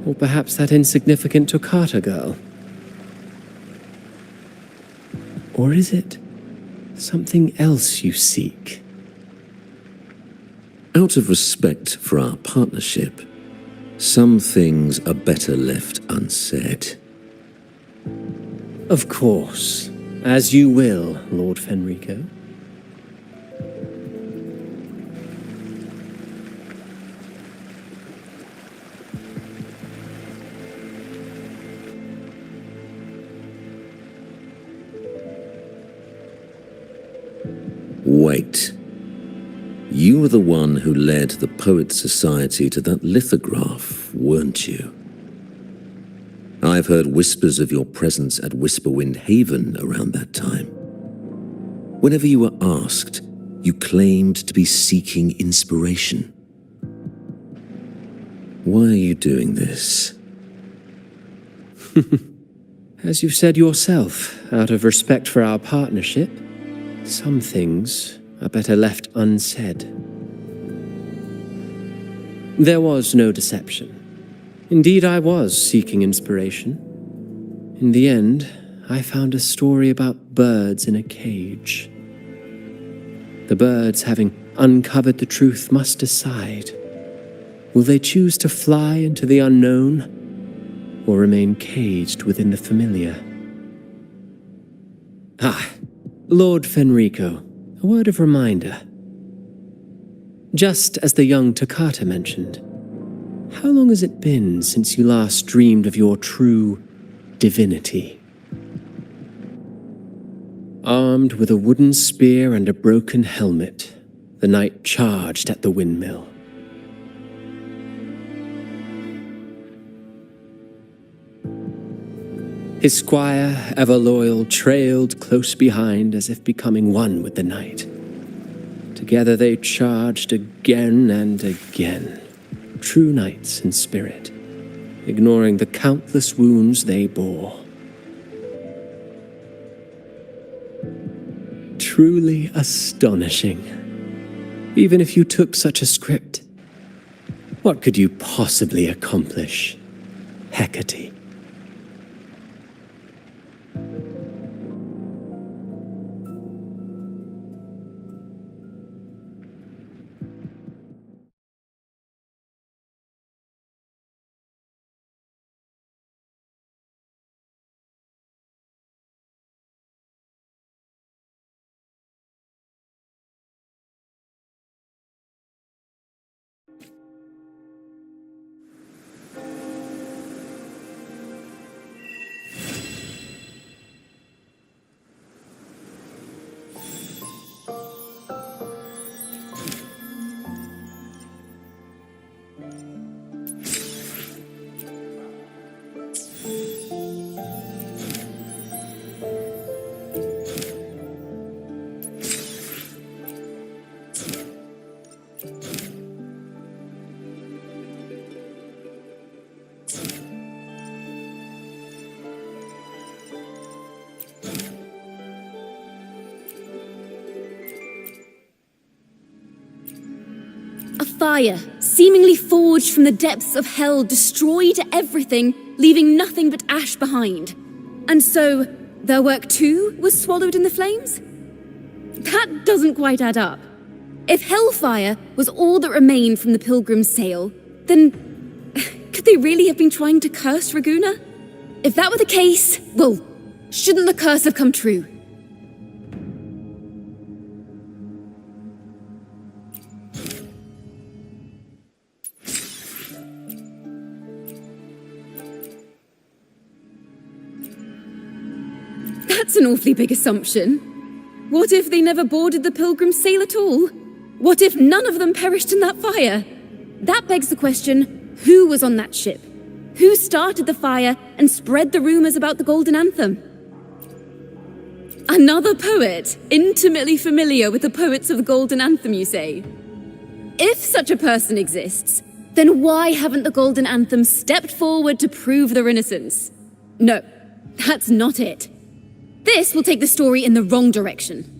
Or perhaps that insignificant Toccata girl? Or is it something else you seek? Out of respect for our partnership, some things are better left unsaid. Of course. As you will, Lord Fenrico. Wait. You were the one who led the Poets Society to that lithograph, weren't you? I've heard whispers of your presence at Whisperwind Haven around that time. Whenever you were asked, you claimed to be seeking inspiration. Why are you doing this? As you've said yourself, out of respect for our partnership, some things are better left unsaid. There was no deception. Indeed, I was seeking inspiration. In the end, I found a story about birds in a cage. The birds, having uncovered the truth, must decide. Will they choose to fly into the unknown, or remain caged within the familiar? Lord Fenrico, a word of reminder. Just as the young Toccata mentioned, how long has it been since you last dreamed of your true divinity? Armed with a wooden spear and a broken helmet, the knight charged at the windmill. His squire, ever loyal, trailed close behind as if becoming one with the knight. Together they charged again and again, true knights in spirit, ignoring the countless wounds they bore. Truly astonishing. Even if you took such a script, what could you possibly accomplish, Hecate? Fire, seemingly forged from the depths of hell, destroyed everything, leaving nothing but ash behind. And so, their work too was swallowed in the flames? That doesn't quite add up. If hellfire was all that remained from the pilgrim's sail, then could they really have been trying to curse Raguna? If that were the case, well, shouldn't the curse have come true? That's an awfully big assumption. What if they never boarded the pilgrim's sail at all? What if none of them perished in that fire? That begs the question, who was on that ship? Who started the fire and spread the rumors about the Golden Anthem? Another poet, intimately familiar with the poets of the Golden Anthem, you say? If such a person exists, then why haven't the Golden Anthem stepped forward to prove their innocence? No, that's not it. This will take the story in the wrong direction.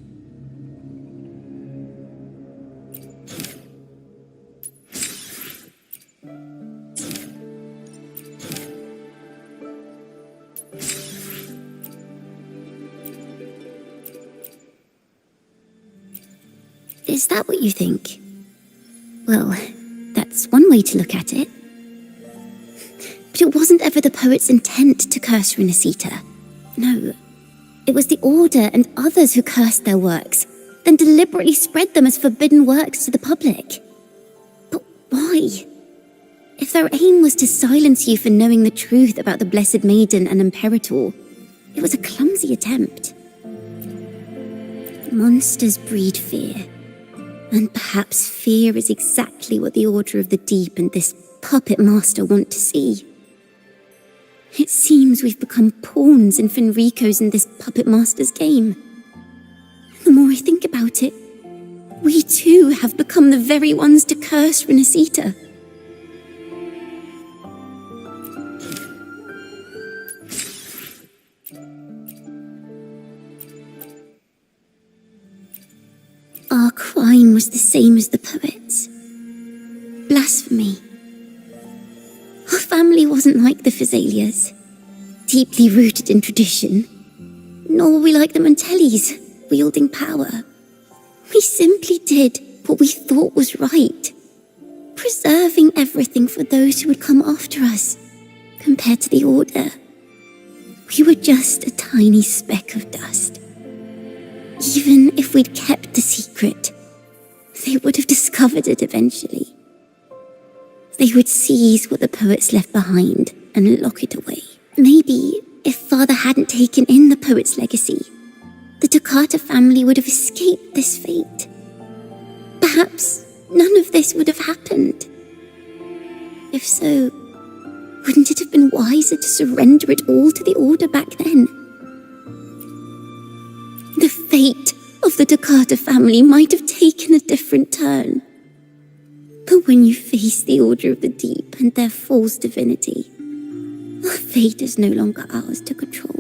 Is that what you think? Well, that's one way to look at it. But it wasn't ever the poet's intent to curse Renacita. No, it was the Order and others who cursed their works, then deliberately spread them as forbidden works to the public. But why? If their aim was to silence you for knowing the truth about the Blessed Maiden and Imperator, it was a clumsy attempt. Monsters breed fear. And perhaps fear is exactly what the Order of the Deep and this puppet master want to see. It seems we've become pawns in Fenrico's and this puppet master's game. The more I think about it, we too have become the very ones to curse Renacita. Our crime was the same as the poets. Blasphemy. Our family wasn't like the Fazalias, deeply rooted in tradition. Nor were we like the Montellis, wielding power. We simply did what we thought was right, preserving everything for those who would come after us. Compared to the Order, we were just a tiny speck of dust. Even if we'd kept the secret, they would have discovered it eventually. They would seize what the poets left behind and lock it away. Maybe if Father hadn't taken in the poet's legacy, the Toccata family would have escaped this fate. Perhaps none of this would have happened. If so, wouldn't it have been wiser to surrender it all to the Order back then? The fate of the Toccata family might have taken a different turn. But when you face the Order of the Deep and their false divinity, our fate is no longer ours to control.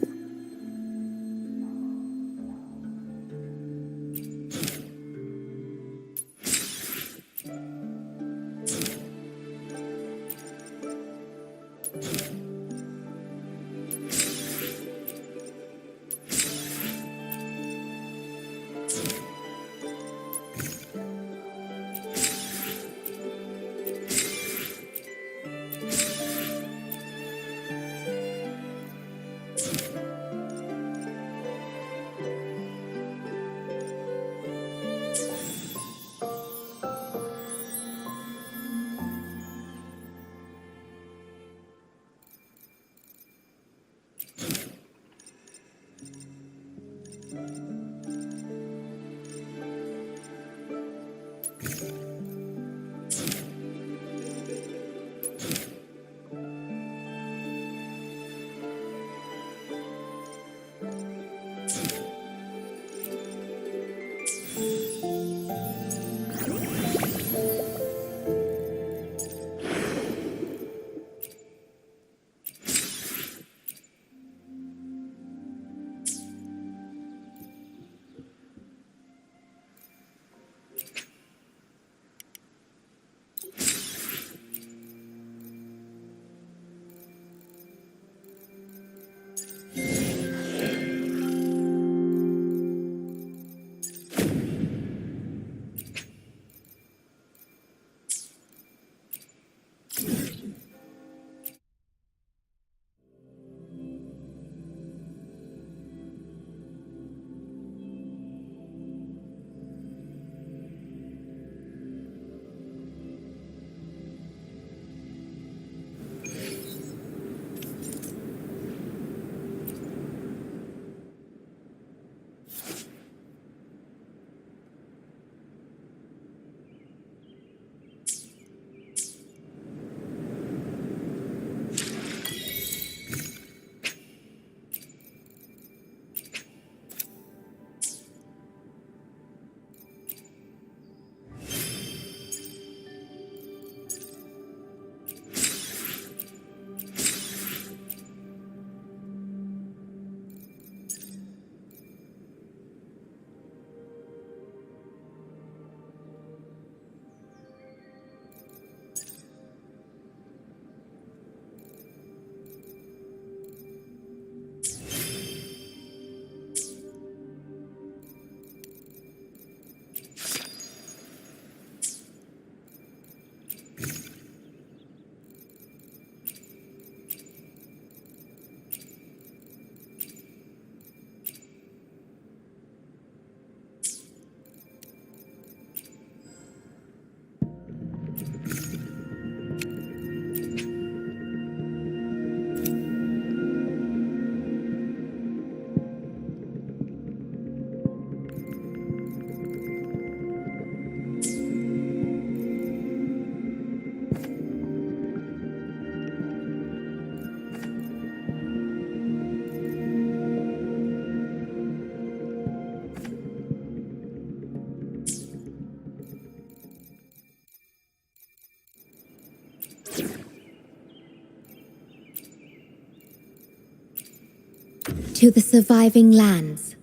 to the surviving lands.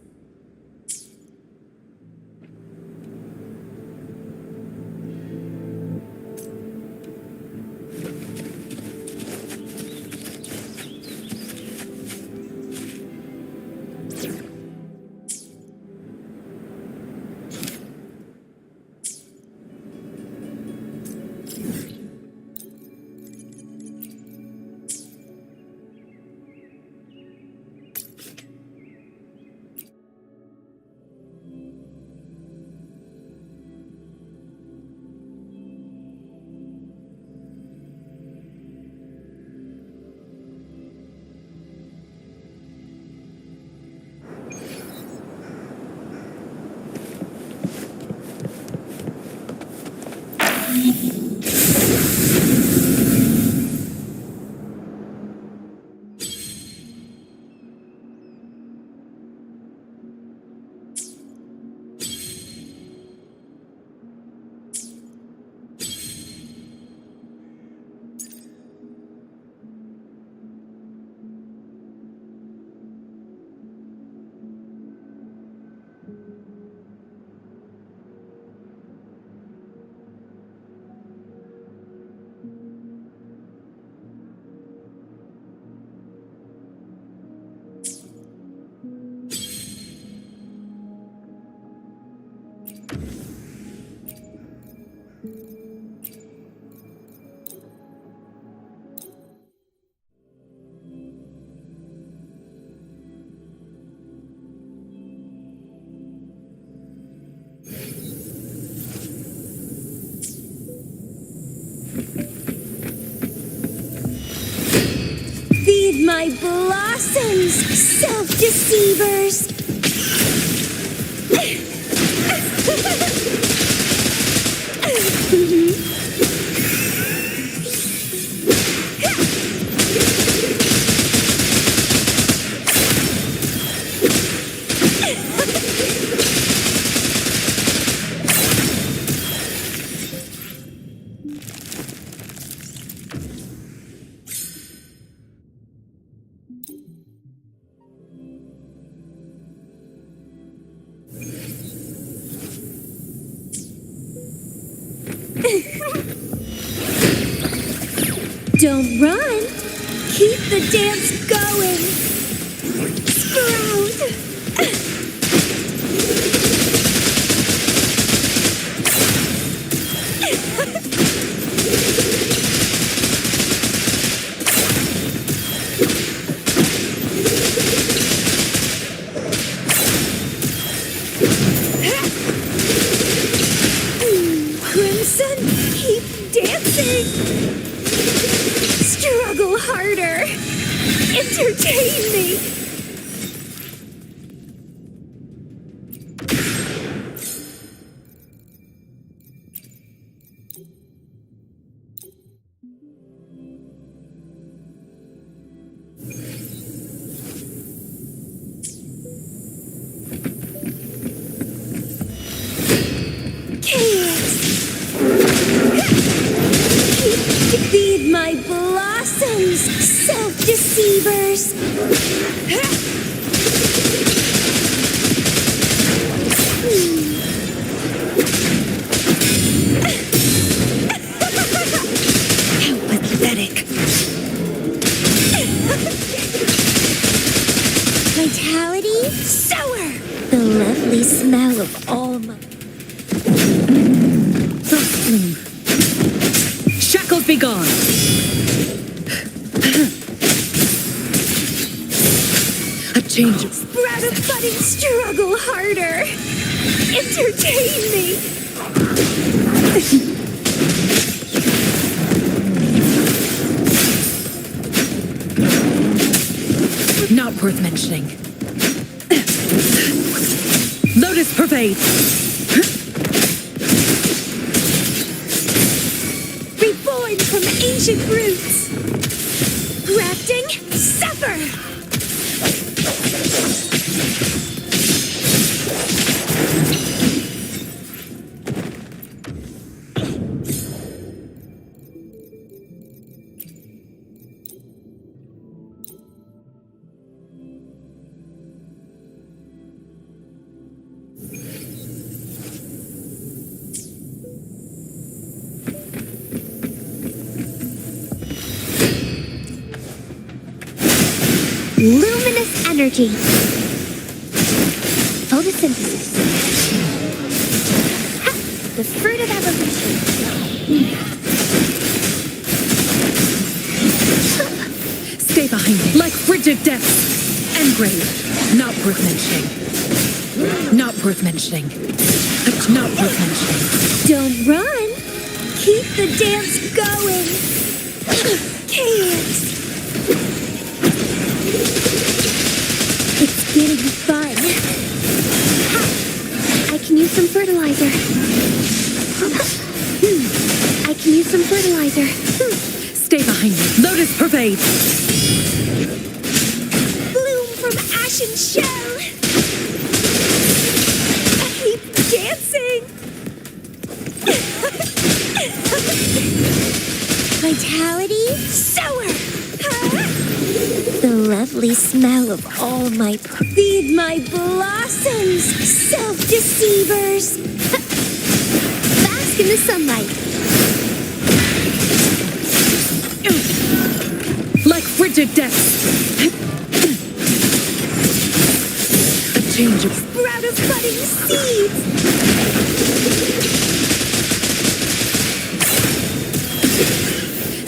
Feed my blossoms, self-deceivers! Don't run! Keep the dance going! Sprout! Crimson, keep dancing! Struggle harder! Entertain me! Feed my blossoms, self-deceivers! How pathetic! Vitality, sour! The lovely smell of all my... Shackles be gone! A change of... Sprout of budding, struggle harder! Entertain me! Not worth mentioning. Lotus pervade! Reborn from ancient roots! Grafting, suffer! Luminous energy. Photosynthesis. Ha! The fruit of evolution. Stay behind me. Like frigid depths. Engrave. Not worth mentioning. Not worth mentioning. Not worth mentioning. Don't run. Keep the dance going. Can't. It's getting fun. Ha! I can use some fertilizer. I can use some fertilizer. Stay behind me. Lotus pervade. Bloom from ashen shell. Keep dancing. Vitality sour. The lovely smell of all my feed my blossoms, self-deceivers. Bask in the sunlight. Like frigid depths. A change of Sprout of budding seeds.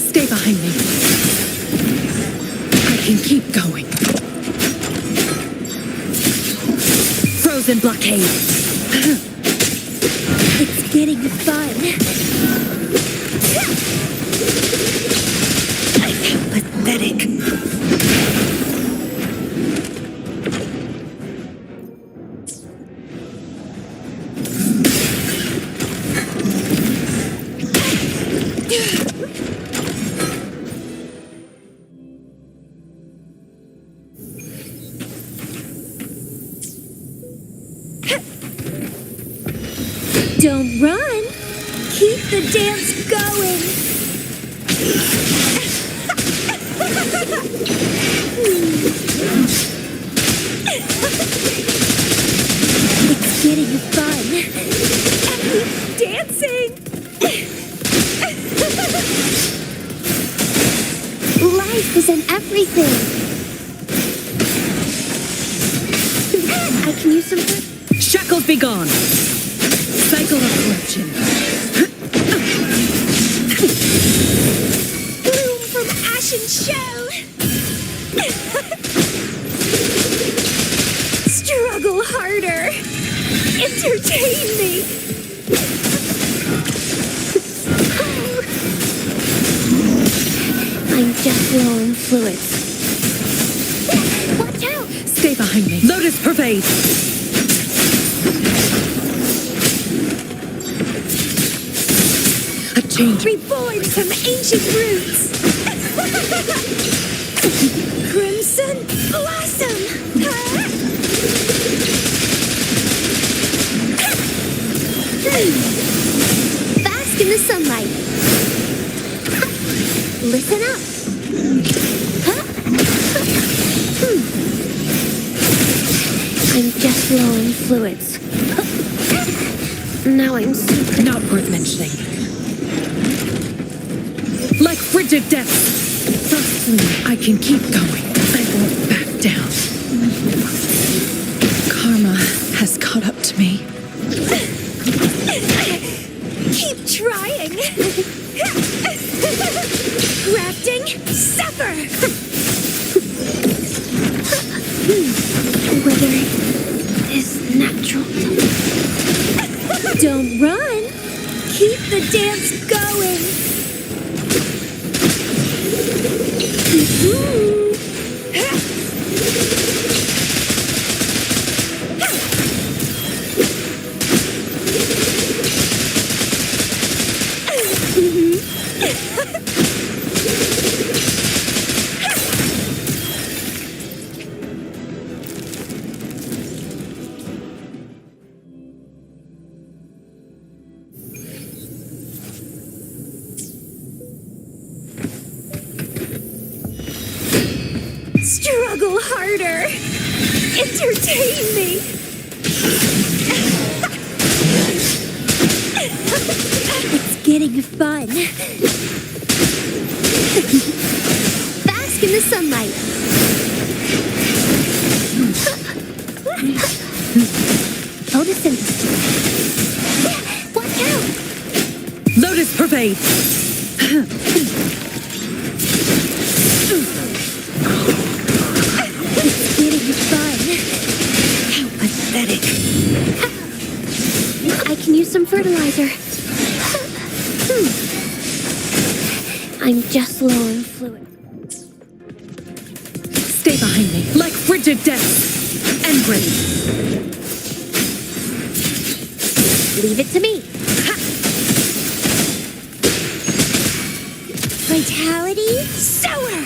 Stay behind me. I can keep going. Frozen blockade. It's getting fun. Pathetic. Don't run. Keep the dance going. It's getting fun. Keep dancing. Life is in everything. I can use some. Shackles be gone. Cycle of corruption. Bloom from ashen shell. Struggle harder. Entertain me. I'm just blowing fluids. Watch out! Stay behind me. Lotus pervade. A change. Reborn from ancient roots. Crimson blossom. Bask in the sunlight. Listen up. I'm just blowing fluids. Now I'm super. Not worth mentioning. Like frigid depths. I can keep going. I won't back down. Karma has caught up to me. Keep trying. Grafting, suffer. Whether is natural. Don't run. Keep the dance going. Struggle harder. Entertain me. It's getting fun. Bask in the sunlight. pervade. Getting fun. How pathetic. I can use some fertilizer. I'm just low on fluid. Stay behind me, like frigid depths. Engrave. Leave it to me. Vitality sour.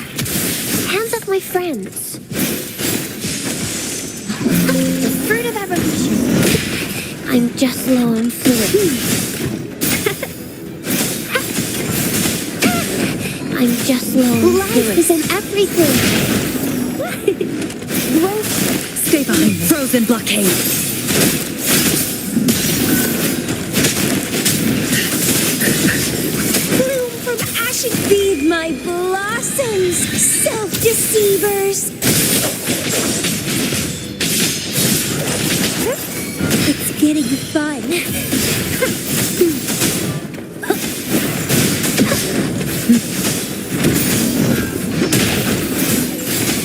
Hands off my friends. The fruit of evolution. I'm just low on fluid. I'm just low on Life fluid. is in everything. Stay behind me. Frozen blockade. Bloom from ashes. Feed my blossoms, self-deceivers. It's getting fun.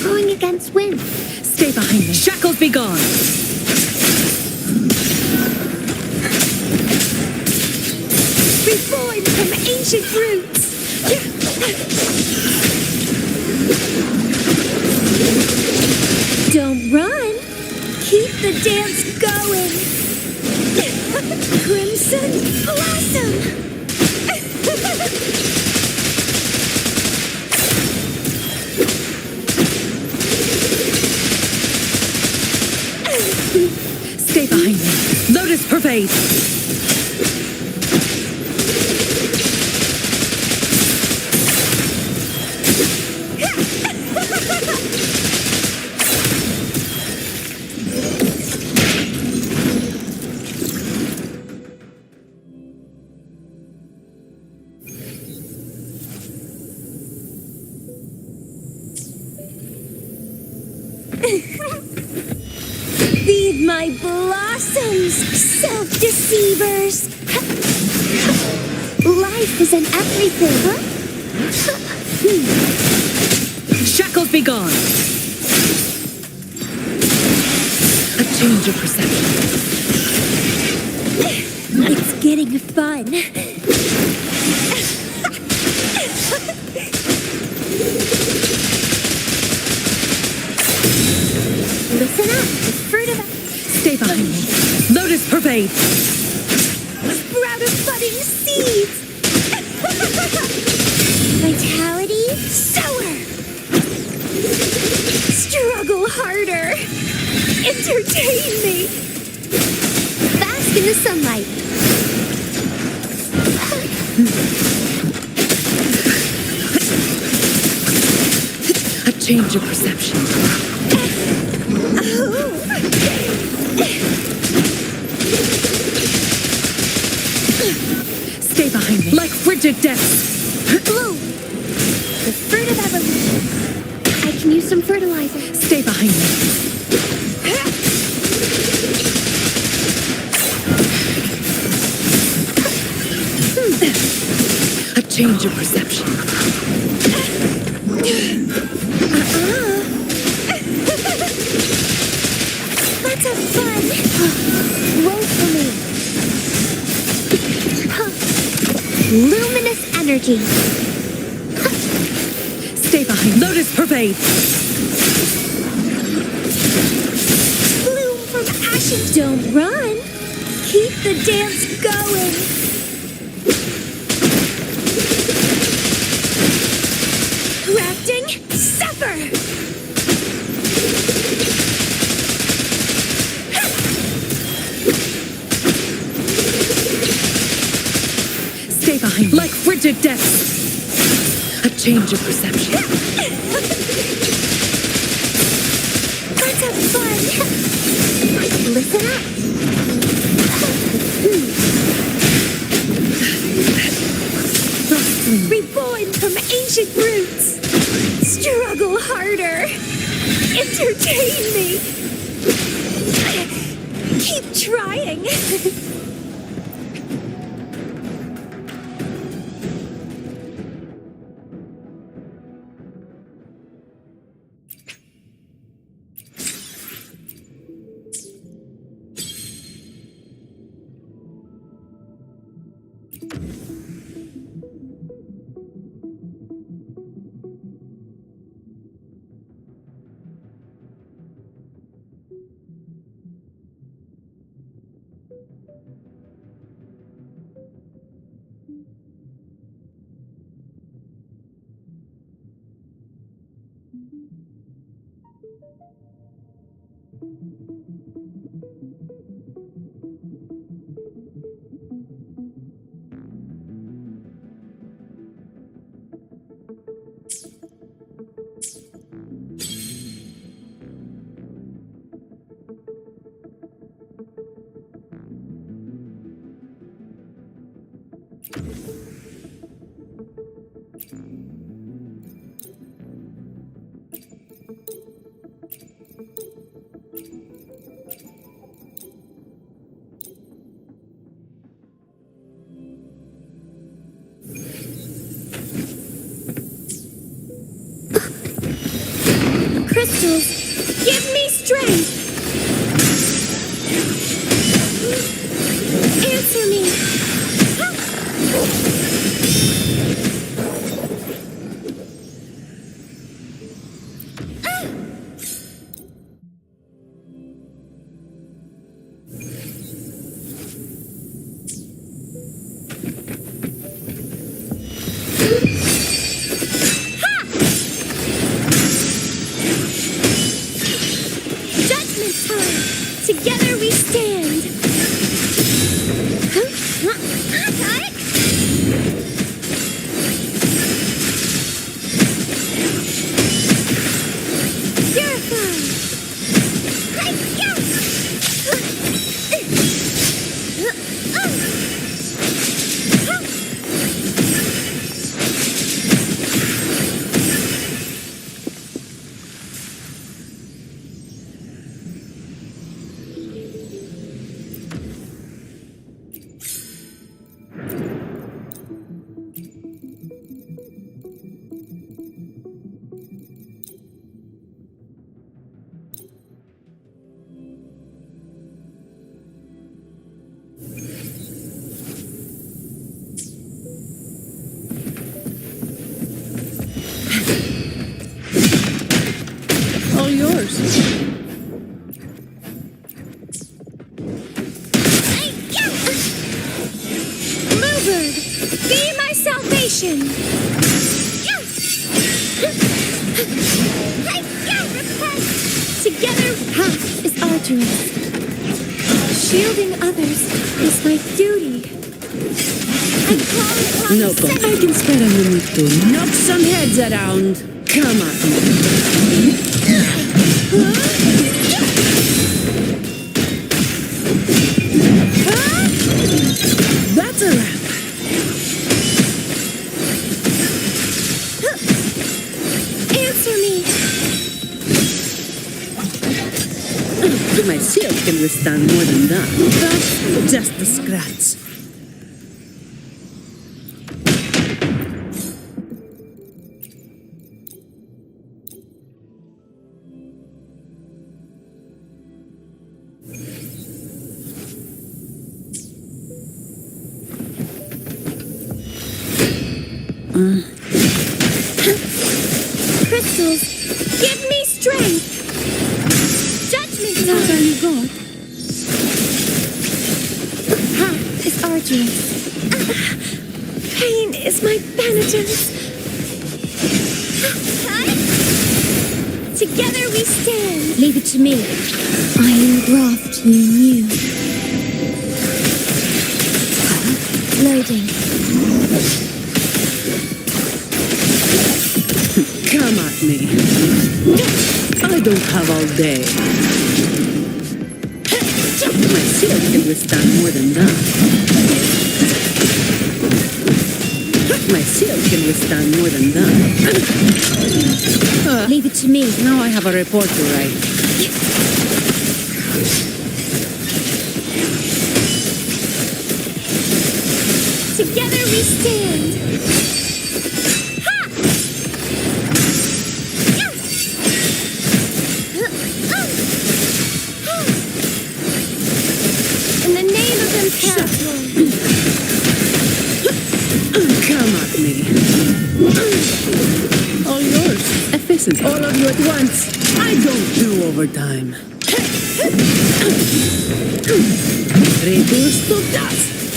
Going against wind. Stay behind me. Shackles be gone. Reborn from ancient roots. Don't run. Keep the dance going. Crimson blossom. Stay behind me. Lotus pervade. Feed my blossoms, self-deceivers. Life is in everything, huh? Shackles be gone. A change of perception. It's getting fun. Listen up. The fruit of Stay behind me. Lotus pervade. Sprout of budding seeds. Vitality sour. Struggle harder. Entertain me. bask in the sunlight. A change of perception. Stay behind me, like frigid depths. Bloom. The fruit of evolution. I can use some fertilizer. Stay behind me. A change of perception. Let's have fun. Roll for me. Luminous energy. Stay behind. Lotus pervade. Bloom from ashes. Don't run. Keep the dance going. Crafting, suffer. Stay behind, like frigid depths. A change of perception. Let's have fun. Listen up. Reborn from ancient roots. Struggle harder. Entertain me. Keep trying. Crystals, give me strength! Answer me! Judgment time! Together we stand! Got it! Purify! All yours. Bluebird, be my salvation! Together is arduous. Shielding others is my duty. I call upon No, I can spare a minute to knock some heads around. Come on. That's a wrap. Answer me! My shield can withstand more than that. That's just a scratch. Crystals, give me strength! Judgment time! What are you got? Path is arduous. Pain is my penitence. Together we stand. Leave it to me. I engraft you new. Loading. Come at me. I don't have all day. My shield can withstand more than that. My shield can withstand more than that. Leave it to me. Now I have a report to write. Together we stand. In the name of Imperator. Listen, all of you at once. I don't do overtime. Reduce to dust.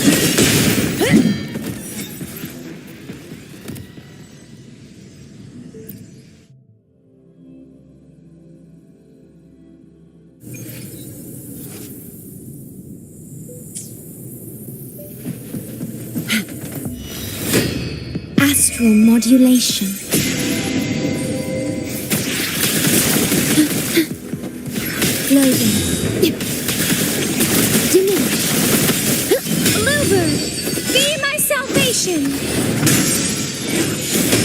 Astral modulation. Loading. Diminish. Bluebird, be my salvation.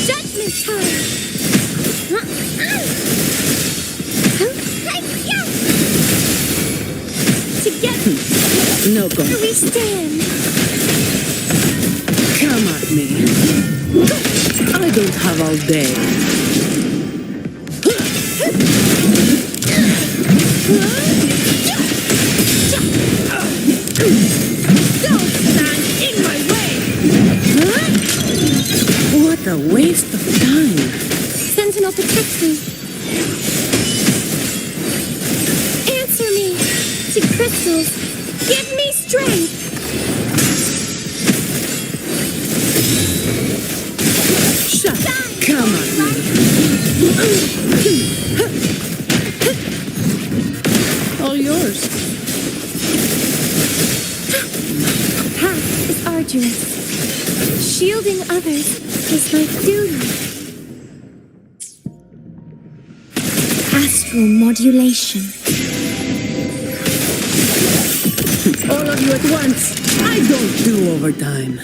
Judgment time. Together No go. we stand. Come at me. I don't have all day. Don't stand in my way. What a waste of time. Sentinel, protect me. Answer me. To crystals. Give me strength. Shut up. Come at me. All yours. The path is arduous. Shielding others is my duty. Astral modulation. All of you at once. I don't do overtime.